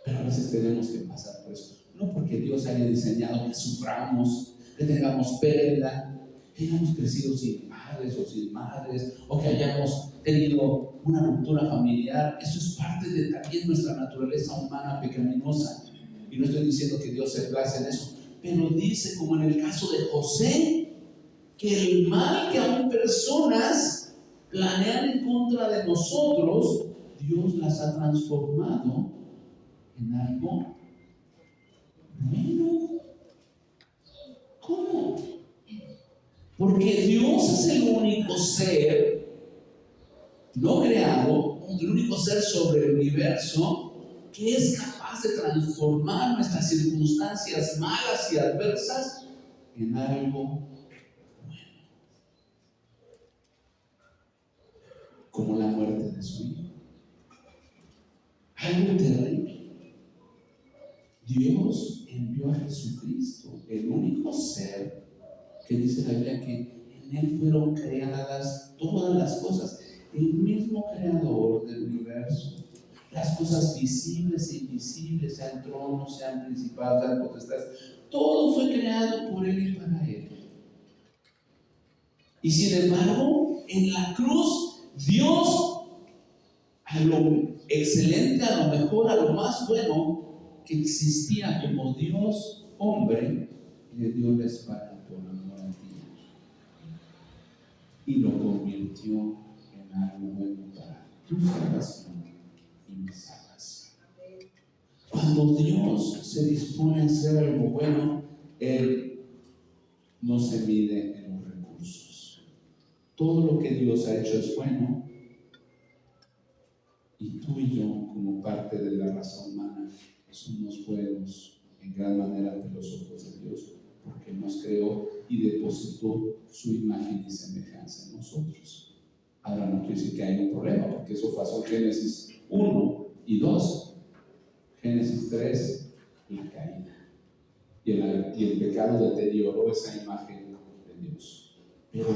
Pero a veces tenemos que pasar por eso. No porque Dios haya diseñado que suframos, que tengamos pérdida, que hayamos crecido sin padres o sin madres, o que hayamos tenido una ruptura familiar. Eso es parte de también nuestra naturaleza humana pecaminosa. Y no estoy diciendo que Dios se place en eso, pero dice, como en el caso de José, que el mal que aún personas planean en contra de nosotros, Dios las ha transformado en algo bueno. ¿Cómo? Porque Dios es el único ser no creado, el único ser sobre el universo que es capaz de transformar nuestras circunstancias malas y adversas en algo bueno, como la muerte de su hijo. Algo terrible. Dios envió a Jesucristo, el único ser que dice la Biblia que en él fueron creadas todas las cosas, el mismo creador del universo, las cosas visibles e invisibles, sean tronos, sean principados, sean potestades, todo fue creado por él y para él. Y sin embargo, en la cruz, Dios, a lo excelente, a lo mejor, a lo más bueno que existía como Dios hombre, le dio la espalda por amor a ti y lo convirtió en algo bueno para tu salvación y mi salvación. Cuando Dios se dispone a hacer algo bueno, Él no se mide en los recursos. Todo lo que Dios ha hecho es bueno, y tú y yo, como parte de la raza humana, somos buenos en gran manera ante los ojos de Dios, porque nos creó y depositó su imagen y semejanza en nosotros. Ahora no quiere decir que hay un problema, porque eso pasó en Génesis 1 y 2. Génesis 3, la caída. Y el pecado deterioró esa imagen de Dios. Pero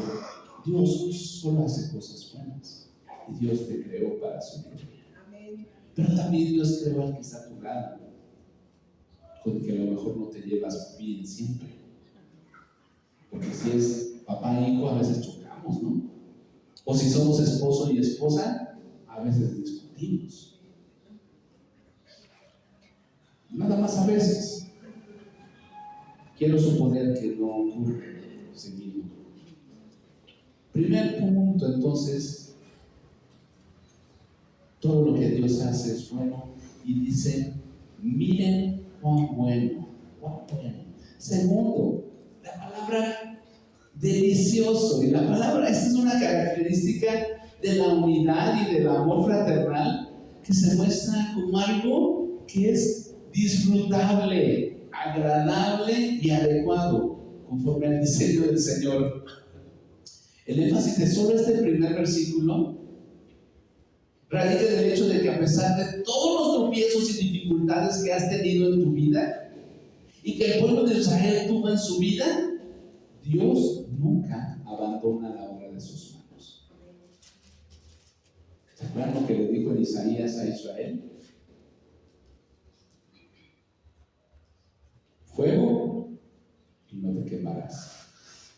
Dios solo hace cosas buenas. Y Dios te creó para su gloria. Pero también Dios creó al que está a tu lado, con el que a lo mejor no te llevas bien siempre. Porque si es papá e hijo, a veces chocamos, ¿no? O si somos esposo y esposa, a veces discutimos. Nada más a veces. Quiero suponer que no ocurre seguido. Primer punto, entonces, todo lo que Dios hace es bueno, y dice, miren cuán bueno, cuán bueno. Segundo, la palabra delicioso, y la palabra, esta es una característica de la unidad y del amor fraternal que se muestra como algo que es disfrutable, agradable y adecuado, conforme al diseño del Señor. El énfasis de solo este primer versículo radica en el hecho de que a pesar de todos los tropiezos y dificultades que has tenido en tu vida, y que el pueblo de Israel tuvo en su vida, Dios nunca abandona la obra de sus manos. ¿Se acuerdan lo que le dijo en Isaías a Israel? Fuego y no te quemarás,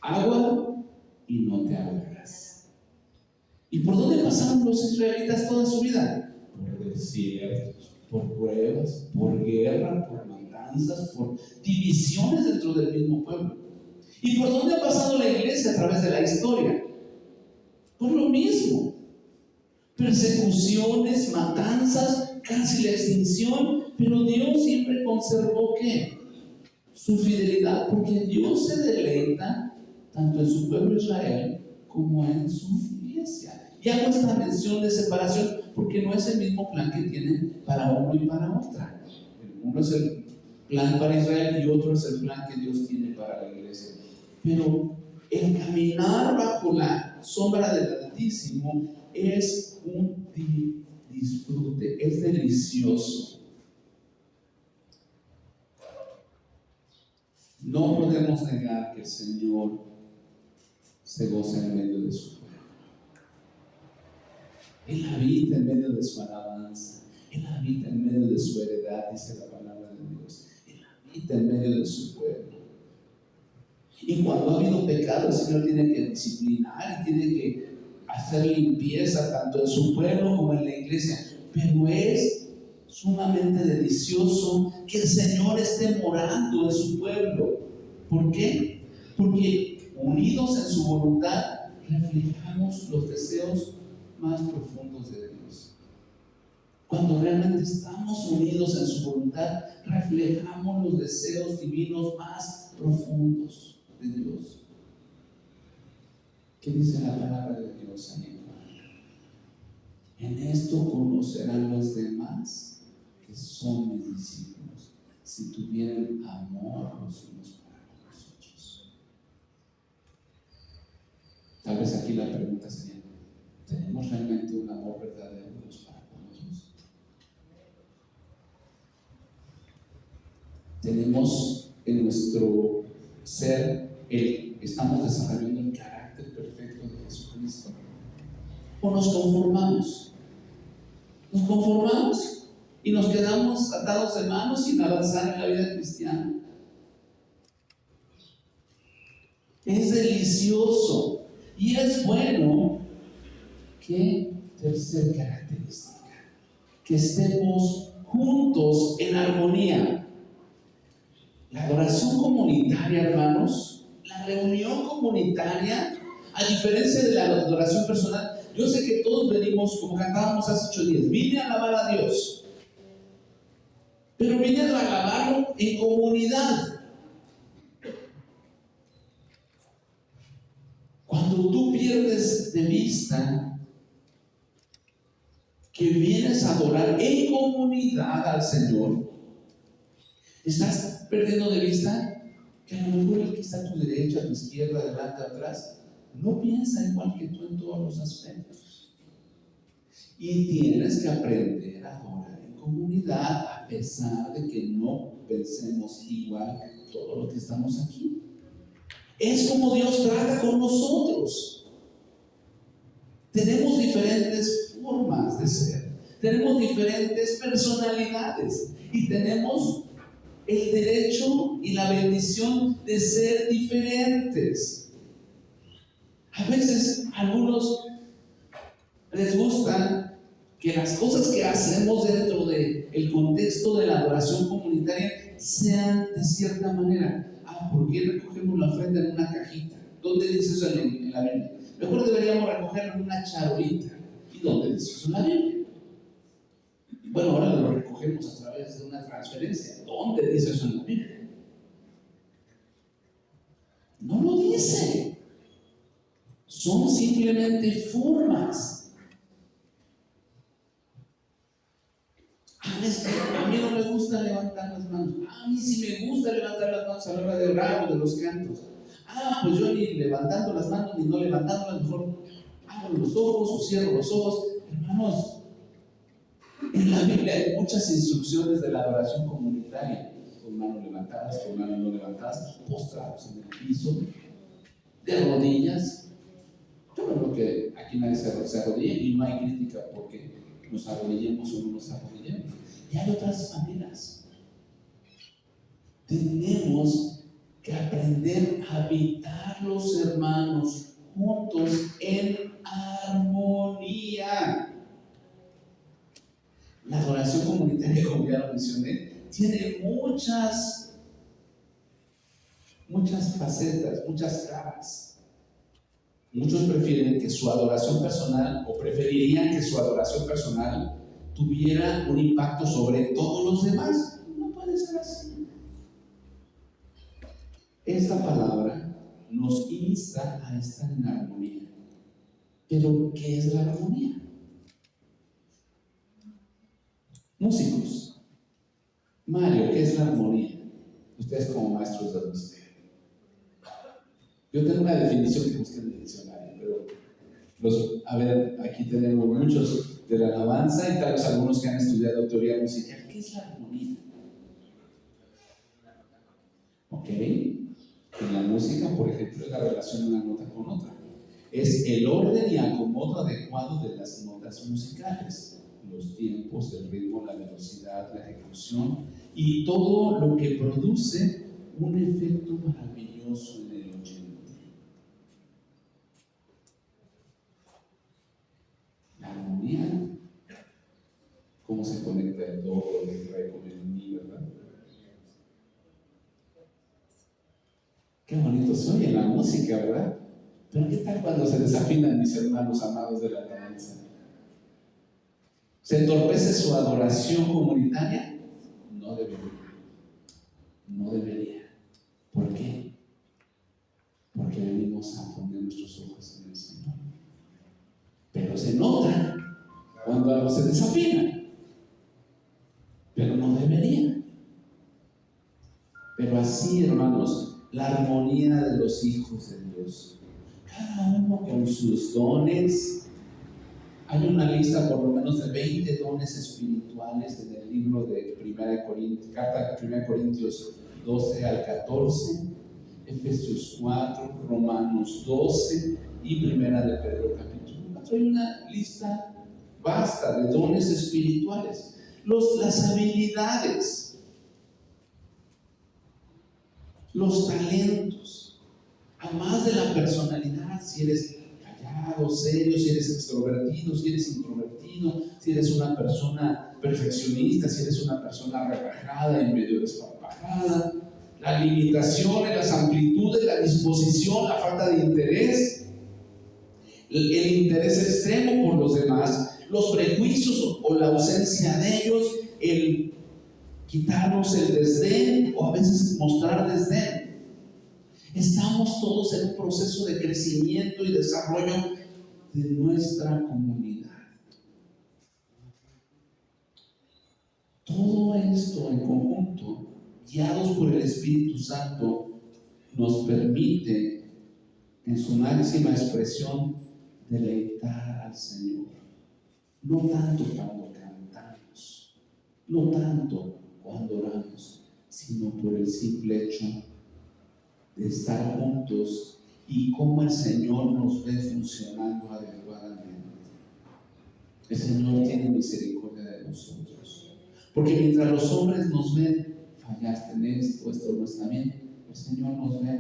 agua y no te ahogarás. ¿Y por dónde pasaron los israelitas toda su vida? Por desiertos, por pruebas, por guerra, por matanzas, por divisiones dentro del mismo pueblo. ¿Y por dónde ha pasado la iglesia a través de la historia? Por lo mismo. Persecuciones, matanzas, casi la extinción, pero Dios siempre conservó ¿qué? Su fidelidad, porque Dios se deleita tanto en su pueblo Israel como en su iglesia. Y hago esta mención de separación porque no es el mismo plan que tienen para uno y para otra. Uno es el plan para Israel y otro es el plan que Dios tiene para la iglesia. Pero el caminar bajo la sombra del Altísimo es un disfrute, es delicioso. No podemos negar que el Señor se goza en medio de su pueblo. Él habita en medio de su alabanza. Él habita en medio de su heredad, dice la palabra de Dios. Él habita en medio de su pueblo. Y cuando ha habido pecado, el Señor tiene que disciplinar y tiene que hacer limpieza tanto en su pueblo como en la iglesia. Pero es sumamente delicioso que el Señor esté morando en su pueblo. ¿Por qué? Porque unidos en su voluntad reflejamos los deseos más profundos de Dios. Cuando realmente estamos unidos en su voluntad, reflejamos los deseos divinos más profundos de Dios. ¿Qué dice la palabra de Dios ahí en Juan? En esto conocerán los demás que son mis discípulos, si tuvieran amor los unos para los otros. Tal vez aquí la pregunta sería: ¿tenemos realmente un amor verdadero unos para con otros? ¿Tenemos en nuestro ser estamos desarrollando el carácter perfecto de Jesucristo? ¿O nos conformamos? Nos conformamos y nos quedamos atados de manos sin avanzar en la vida cristiana. Es delicioso y es bueno. ¿Qué tercera característica? Que estemos juntos en armonía. La adoración comunitaria, hermanos, la reunión comunitaria, a diferencia de la adoración personal, yo sé que todos venimos, como cantábamos hace 8 días, vine a alabar a Dios, pero vine a alabarlo en comunidad. Cuando tú pierdes de vista que vienes a adorar en comunidad al Señor, estás perdiendo de vista que a lo mejor el que está a tu derecha, a tu izquierda, adelante, atrás, no piensa igual que tú en todos los aspectos. Y tienes que aprender a adorar en comunidad, a pesar de que no pensemos igual todo lo que estamos aquí. Es como Dios trata con nosotros. Tenemos diferentes formas de ser, tenemos diferentes personalidades y tenemos el derecho y la bendición de ser diferentes. A veces a algunos les gusta que las cosas que hacemos dentro del contexto de la adoración comunitaria sean de cierta manera. ¿Por qué recogemos la ofrenda en una cajita? ¿Dónde dice eso en la Biblia? Mejor deberíamos recogerlo en una charolita. ¿Y dónde dice eso en la Biblia? Bueno, ahora lo recogemos a través de una transferencia. ¿Dónde dice eso en la Biblia? No lo dice. Son simplemente formas. A mí no me gusta levantar las manos. A mí sí me gusta levantar las manos a la hora de orar o de los cantos. Pues yo ni levantando las manos ni no levantándolas, mejor abro los ojos o cierro los ojos. Hermanos, en la Biblia hay muchas instrucciones de la adoración comunitaria, con manos levantadas, con manos no levantadas, postrados en el piso, de rodillas. Yo no creo que aquí nadie se arrodille y no hay crítica porque nos arrodillemos o no nos arrodillemos. Y hay otras maneras. Tenemos que aprender a habitar los hermanos juntos en armonía. La adoración comunitaria, como ya lo mencioné, tiene muchas facetas, muchas caras. Muchos prefieren que su adoración personal, o preferirían que su adoración personal tuviera un impacto sobre todos los demás. No puede ser así. Esta palabra nos insta a estar en armonía. Pero, ¿qué es la armonía? Músicos. Mario, ¿qué es la armonía? Ustedes como maestros de música. Yo tengo una definición que busqué en el diccionario, pero aquí tenemos muchos de la alabanza y tal vez algunos que han estudiado teoría musical. ¿Qué es la armonía? Ok. En la música, por ejemplo, es la relación de una nota con otra. Es el orden y acomodo adecuado de las notas musicales, los tiempos, el ritmo, la velocidad, la ejecución y todo lo que produce un efecto maravilloso en el oyente. La armonía, cómo se conecta el do con el re con el mi, ¿verdad? Qué bonito se oye la música, ¿verdad? Pero ¿qué tal cuando se desafinan mis hermanos amados de la alabanza? ¿Se entorpece su adoración comunitaria? No debería. No debería. ¿Por qué? Porque venimos a poner nuestros ojos en el Señor. Pero se nota cuando algo se desafina. Pero no debería. Pero así, hermanos, la armonía de los hijos de Dios. Cada uno con sus dones. Hay una lista por lo menos de 20 dones espirituales en el libro de 1 Corintios, carta de 1 Corintios 12 al 14, Efesios 4, Romanos 12 y 1 de Pedro capítulo 4. Hay una lista vasta de dones espirituales. Las habilidades, los talentos, además de la personalidad, si eres callado, serio, si eres extrovertido, si eres introvertido, si eres una persona perfeccionista, si eres una persona relajada y medio desparpajada, las limitaciones, las amplitudes, la disposición, la falta de interés, el interés extremo por los demás, los prejuicios o la ausencia de ellos, el quitarnos el desdén o a veces mostrar desdén. Estamos todos en un proceso de crecimiento y desarrollo de nuestra comunidad. Todo esto en conjunto, guiados por el Espíritu Santo, nos permite, en su máxima expresión, deleitar al Señor. No tanto cuando cantamos, no tanto cuando oramos, sino por el simple hecho de estar juntos y cómo el Señor nos ve funcionando adecuadamente. El Señor tiene misericordia de nosotros, porque mientras los hombres nos ven, fallaste en esto no está bien, el Señor nos ve,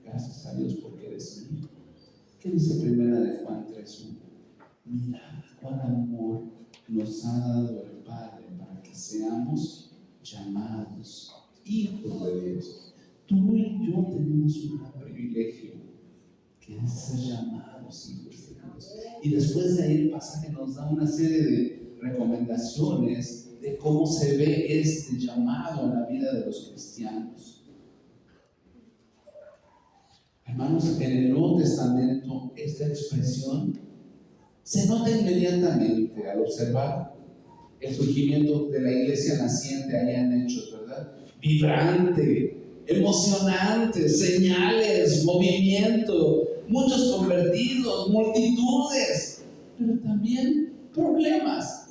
gracias a Dios porque eres mío. ¿Qué dice 1 de Juan 3:1? Mirad cuán amor nos ha dado el Padre para que seamos llamados hijos de Dios. Tú y yo tenemos un gran privilegio, que es ser llamados hijos de Dios. Y después de ahí el pasaje nos da una serie de recomendaciones de cómo se ve este llamado en la vida de los cristianos. Hermanos, en el Nuevo Testamento esta expresión se nota inmediatamente al observar el surgimiento de la iglesia naciente allá en Hechos, ¿verdad? Vibrante, emocionante, señales, movimiento, muchos convertidos, multitudes, pero también problemas.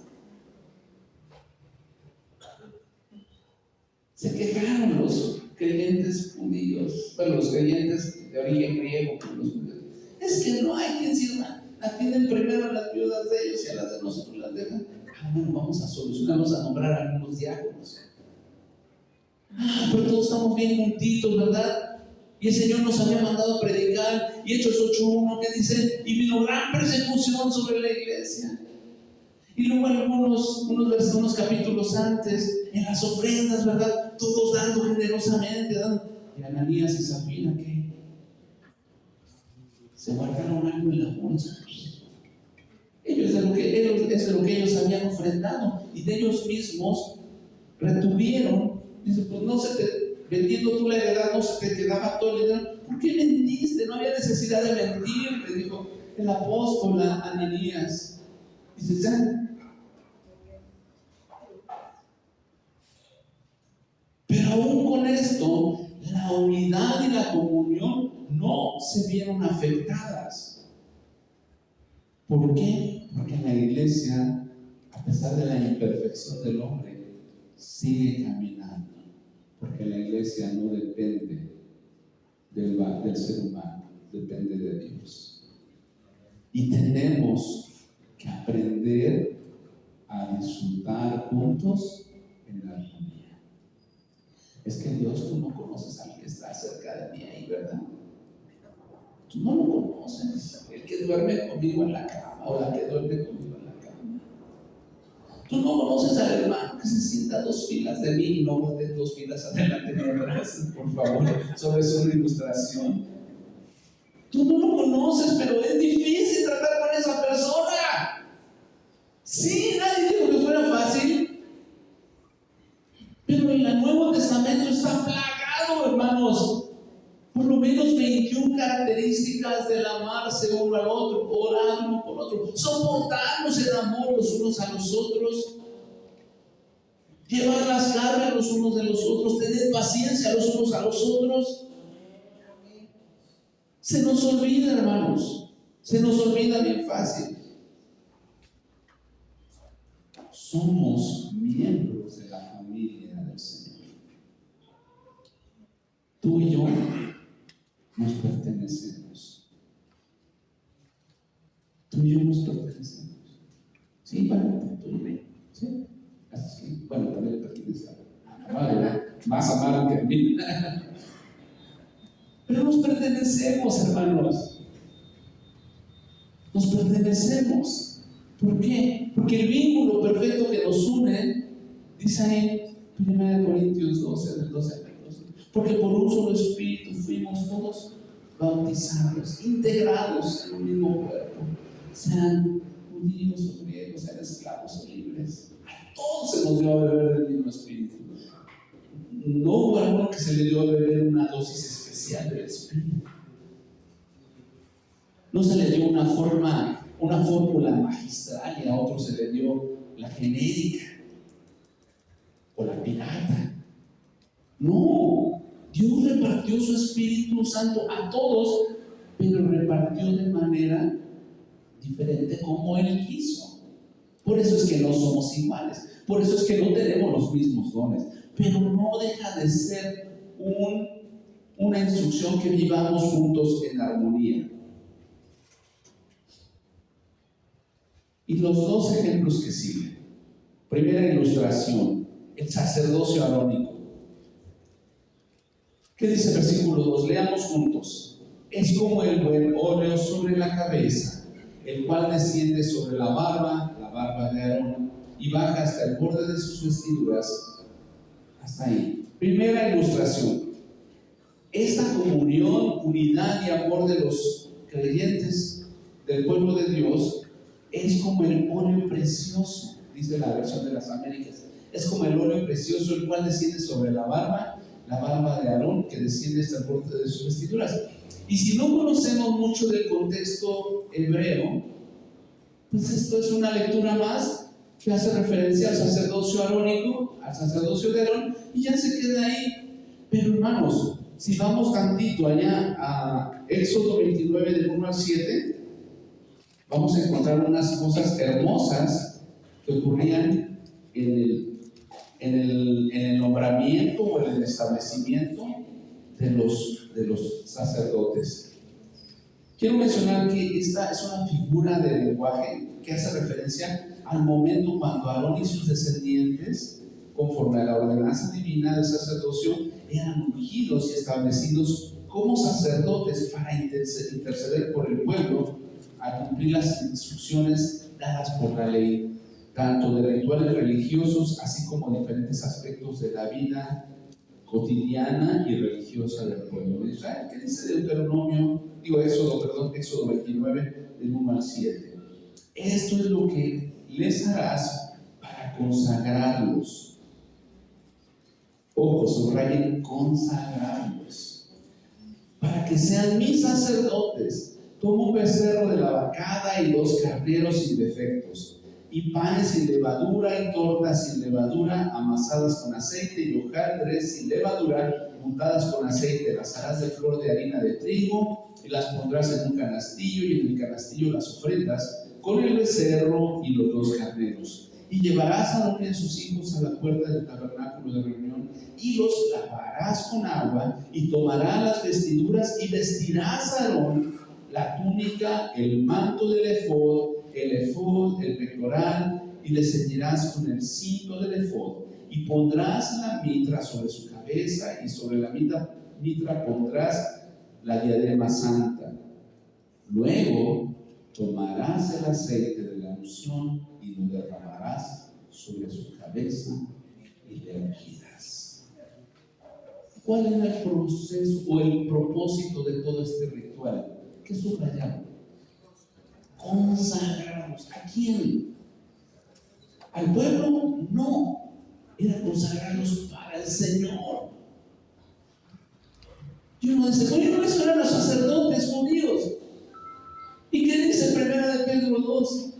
Se queja pecaron los creyentes judíos, bueno, los creyentes de origen griego, los judíos. Es que no hay quien sirva. Atienden primero a las viudas de ellos y a las de nosotros las dejan. Bueno, vamos a solucionarlos, a nombrar a algunos diáconos. Pero todos estamos bien juntitos, ¿verdad? Y el Señor nos había mandado a predicar. Y Hechos 8:1 que dice: y vino gran persecución sobre la iglesia. Y luego unos capítulos antes, en las ofrendas, ¿verdad? Todos dando generosamente, dando. Y Ananías y Zafira, ¿qué? Se guardaron algo en la bolsa. Es de lo que ellos habían ofrendado. Y de ellos mismos retuvieron. Dice, pues vendiendo tú la heredad, no se te quedaba todo el dinero. ¿Por qué vendiste? No había necesidad de mentir, le dijo el apóstol a Ananías. Dice, ya. Pero aún con esto, la unidad y la comunión no se vieron afectadas. ¿Por qué? Porque en la iglesia, a pesar de la imperfección del hombre, sigue caminando. Porque la iglesia no depende del ser humano, depende de Dios. Y tenemos que aprender a disfrutar juntos en la armonía. Es que Dios, tú no conoces al que está cerca de mí ahí, ¿verdad? Tú no lo conoces. El que duerme conmigo en la cama o la que duerme conmigo en la cama. Tú no conoces al hermano que se sienta a 2 filas de mí y no voltea 2 filas adelante ni atrás, por favor. Sobre eso es una ilustración. Tú no lo conoces, pero es difícil tratar con esa persona. Sí, nadie dijo que fuera fácil. Pero en el Nuevo Testamento está plagado, hermanos, por lo menos 21 características del amarse uno al otro, orar uno por otro, soportarnos en amor los unos a los otros, llevar las cargas los unos de los otros, tener paciencia los unos a los otros. Se nos olvida, hermanos, se nos olvida bien fácil. Somos miembros de la familia del Señor. Tú y yo nos pertenecemos. Tú y yo nos pertenecemos. Sí, para tú y yo. Sí. Así que, bueno, también le pertenece a Amaro, más Amaro que a mí. Pero nos pertenecemos, hermanos. Nos pertenecemos. ¿Por qué? Porque el vínculo perfecto que nos une, dice ahí 1 Corintios 12, del 12 al 14, porque por un solo espíritu fuimos todos bautizados, integrados en un mismo cuerpo, sean judíos o griegos, sean esclavos o libres. A todos se nos dio a beber del mismo espíritu. No hubo alguno que se le dio a beber una dosis especial del espíritu. No se le dio una fórmula magistral y a otro se le dio la genérica o la pirata. No, Dios repartió su Espíritu Santo a todos, pero repartió de manera diferente como Él quiso. Por eso es que no somos iguales, por eso es que no tenemos los mismos dones, pero no deja de ser una instrucción que vivamos juntos en armonía. Y los 2 ejemplos que siguen. Primera ilustración, el sacerdocio arónico. ¿Qué dice el versículo 2? Leamos juntos. Es como el buen óleo sobre la cabeza, el cual desciende sobre la barba de Aarón, y baja hasta el borde de sus vestiduras. Hasta ahí. Primera ilustración. Esta comunión, unidad y amor de los creyentes del pueblo de Dios es como el óleo precioso, dice la versión de las Américas. Es como el óleo precioso, el cual desciende sobre la barba de Aarón, que desciende hasta el borde de sus vestiduras. Y si no conocemos mucho del contexto hebreo, pues esto es una lectura más que hace referencia al sacerdocio arónico, al sacerdocio de Aarón, y ya se queda ahí. Pero hermanos, si vamos tantito allá a Éxodo 29, del 1 al 7, vamos a encontrar unas cosas hermosas que ocurrían en en el nombramiento o en el establecimiento de los sacerdotes. Quiero mencionar que esta es una figura de lenguaje que hace referencia al momento cuando Aarón y sus descendientes, conforme a la ordenanza divina del sacerdocio, eran ungidos y establecidos como sacerdotes para interceder por el pueblo, a cumplir las instrucciones dadas por la ley, tanto de rituales religiosos, así como diferentes aspectos de la vida cotidiana y religiosa del pueblo de Israel. ¿Qué dice Éxodo 29, del 1 al 7? Esto es lo que les harás para consagrarlos. Ojo, subrayen consagrarlos. Para que sean mis sacerdotes. Toma un becerro de la vacada y 2 carneros sin defectos, y panes sin levadura y tortas sin levadura, amasadas con aceite, y hojaldres sin levadura, untadas con aceite. Las harás de flor de harina de trigo, y las pondrás en un canastillo, y en el canastillo las ofrendas, con el becerro y los 2 carneros. Y llevarás a Aarón y a sus hijos a la puerta del tabernáculo de reunión, y los lavarás con agua, y tomarás las vestiduras, y vestirás a Aarón la túnica, el manto del efod, el pectoral, y le ceñirás con el cinto del efod, y pondrás la mitra sobre su cabeza, y sobre la mitra pondrás la diadema santa. Luego tomarás el aceite de la unción y lo derramarás sobre su cabeza y le ungirás. ¿Cuál era el proceso o el propósito de todo este ritual? ¿Qué subrayamos? Consagrarlos. ¿A quién? ¿Al pueblo? No. Era consagrarlos para el Señor. Y uno dice, oye, no, eso eran los sacerdotes judíos. ¿Y qué dice 1 de Pedro 2?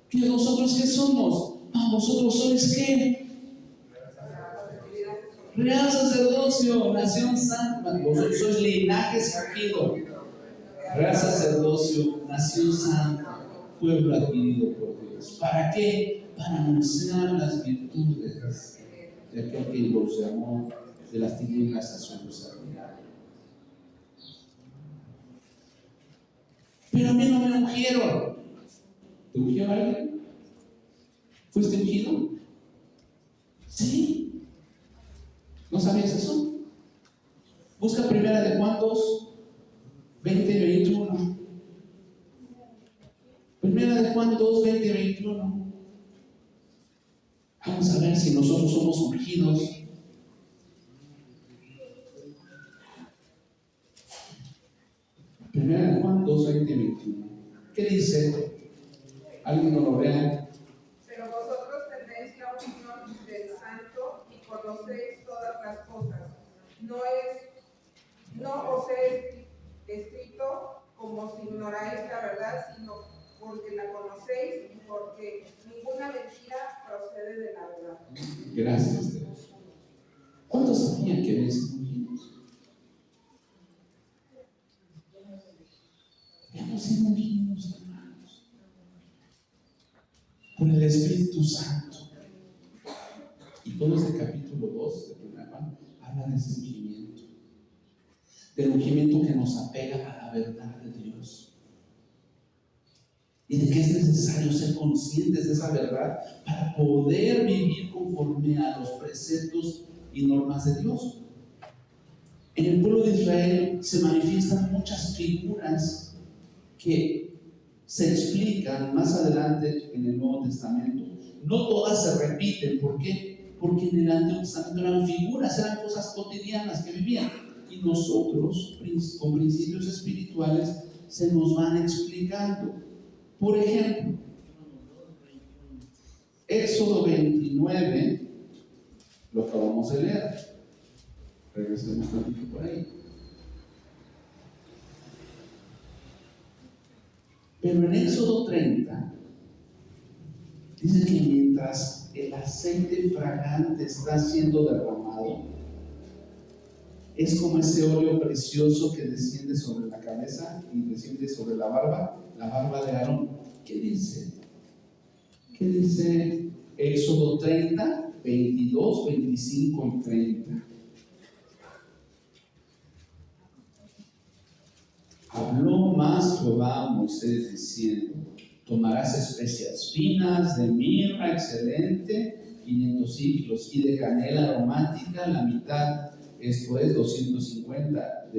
Que nosotros, ¿qué somos? Vosotros sois ¿qué? Real sacerdocio, nación santa. Vosotros sois linaje escogido. Real sacerdocio, nación santa, pueblo adquirido por Dios. ¿Para qué? Para anunciar las virtudes de aquel que los llamó de las tinieblas a su luz admirable. Pero a mí no me ungieron. ¿Te ungió alguien? ¿Fuiste ungido? Sí. ¿No sabías eso? Busca 1 de Juan 2, 20 y 21. 1 de Juan 2, 20 y 21. Vamos a ver si nosotros somos ungidos. Primera de Juan 2, 20 y 21. ¿Qué dice? ¿Alguien no lo vea? Pero vosotros tenéis la opinión del Santo y conocéis todas las cosas. No os he escrito como si ignoráis la verdad, sino porque la conocéis y porque ninguna mentira procede de la verdad. Gracias, Dios. ¿Cuántos sabían que habían sido ungidos? Habíamos sido ungidos, hermanos, por el Espíritu Santo. Y todo ese capítulo 2 de 1 Juan habla de ese ungimiento, del ungimiento que nos apega a la verdad de Dios. Y de que es necesario ser conscientes de esa verdad para poder vivir conforme a los preceptos y normas de Dios. En el pueblo de Israel se manifiestan muchas figuras que se explican más adelante en el Nuevo Testamento. No todas se repiten. ¿Por qué? Porque en el Antiguo Testamento eran figuras, eran cosas cotidianas que vivían. Y nosotros, con principios espirituales, se nos van explicando. Por ejemplo, Éxodo 29, lo acabamos de leer. Regresemos un poquito por ahí. Pero en Éxodo 30, dice que mientras el aceite fragante está siendo derramado, es como ese óleo precioso que desciende sobre la cabeza y desciende sobre la barba de Aarón. ¿Qué dice? ¿Qué dice Éxodo 30, 22, 25 y 30. Habló más Jehová a Moisés diciendo: tomarás especias finas de mirra excelente, 500 ciclos, y de canela aromática la mitad, esto es 250,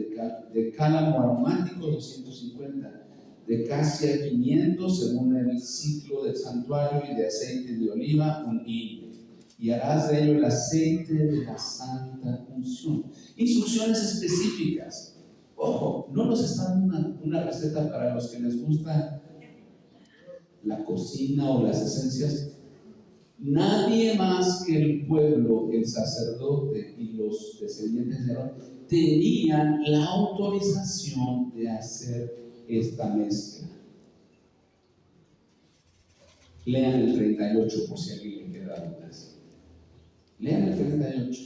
de cálamo aromático 250, de casia 500 según el ciclo del santuario, y de aceite de oliva 1 hin. Y harás de ello el aceite de la santa unción. Instrucciones específicas. Ojo, no nos está dando una receta para los que les gusta la cocina o las esencias. Nadie más que el pueblo, el sacerdote y los descendientes de Aarón tenían la autorización de hacer esta mezcla. Lean el 38 por si a alguien le queda dudas. Lean el 38.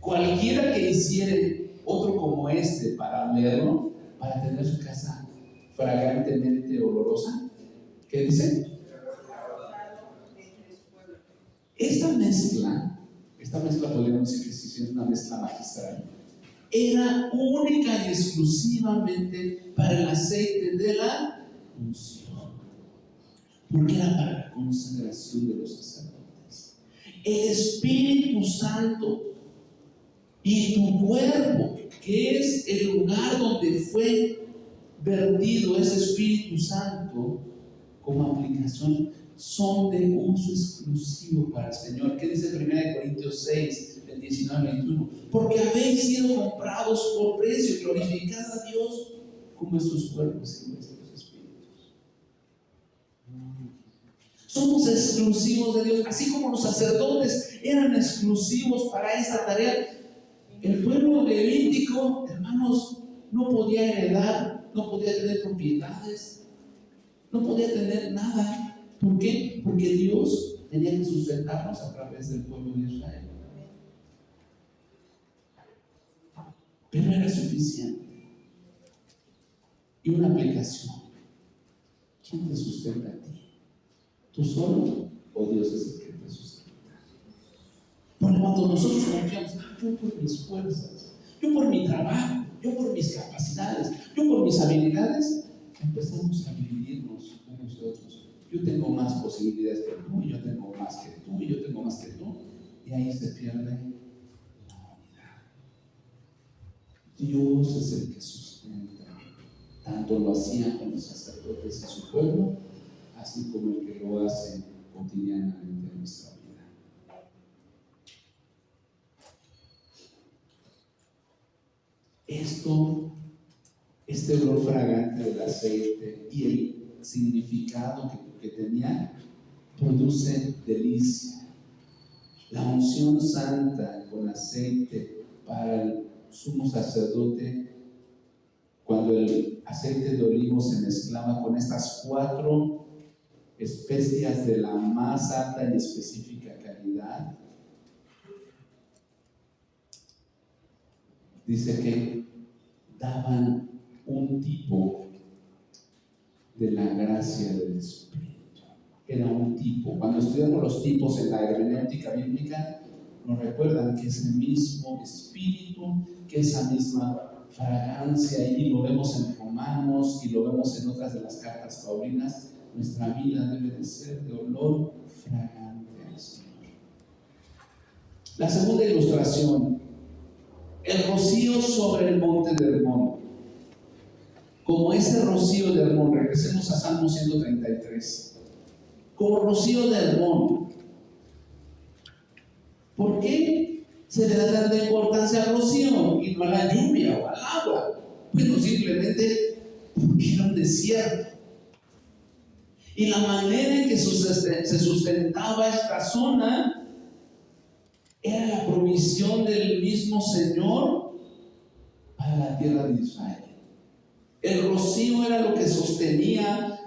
Cualquiera que hiciere otro como este para leerlo, para tener su casa fragantemente olorosa, ¿qué dice? Esta mezcla podríamos decir que sí es una mezcla magistral, era única y exclusivamente para el aceite de la unción, porque era para la consagración de los sacerdotes. El Espíritu Santo y tu cuerpo, que es el lugar donde fue vertido ese Espíritu Santo como aplicación, son de uso exclusivo para el Señor. ¿Qué dice 1 Corintios 6, el 19-21? Porque habéis sido comprados por precio, y glorificad a Dios con vuestros cuerpos y vuestros espíritus. Somos exclusivos de Dios, así como los sacerdotes eran exclusivos para esta tarea. El pueblo levítico, hermanos, no podía heredar, no podía tener propiedades, no podía tener nada. ¿Por qué? Porque Dios tenía que sustentarnos a través del pueblo de Israel. Pero era suficiente. Y una aplicación. ¿Quién te sustenta a ti? ¿Tú solo o Dios es el que te sustenta? Por lo tanto, nosotros confiamos, yo por mis fuerzas, yo por mi trabajo, yo por mis capacidades, yo por mis habilidades, empezamos a dividirnos unos de otros. Yo tengo más posibilidades que tú, yo tengo más que tú, y yo tengo más que tú, y ahí se pierde la unidad. Dios es el que sustenta. Tanto lo hacía con los sacerdotes y su pueblo, así como el que lo hace cotidianamente en nuestra vida. Este olor fragante del aceite y el significado que tenía, produce delicia. La unción santa con aceite para el sumo sacerdote, cuando el aceite de olivo se mezclaba con estas 4 especias de la más alta y específica calidad, dice que daban un tipo de la gracia del Espíritu. Era un tipo. Cuando estudiamos los tipos en la hermenéutica bíblica, nos recuerdan que ese mismo Espíritu, que esa misma fragancia, y lo vemos en Romanos y lo vemos en otras de las cartas paulinas, nuestra vida debe de ser de olor fragante al Señor. La segunda ilustración, el rocío sobre el monte de Hermón. Como ese rocío de Hermón, regresemos a Salmo 133. Como rocío de Hermón. ¿Por qué se le da tanta importancia al rocío y no a la lluvia o al agua? Bueno, simplemente porque era un desierto. Y la manera en que se sustentaba esta zona era la provisión del mismo Señor para la tierra de Israel. El rocío era lo que sostenía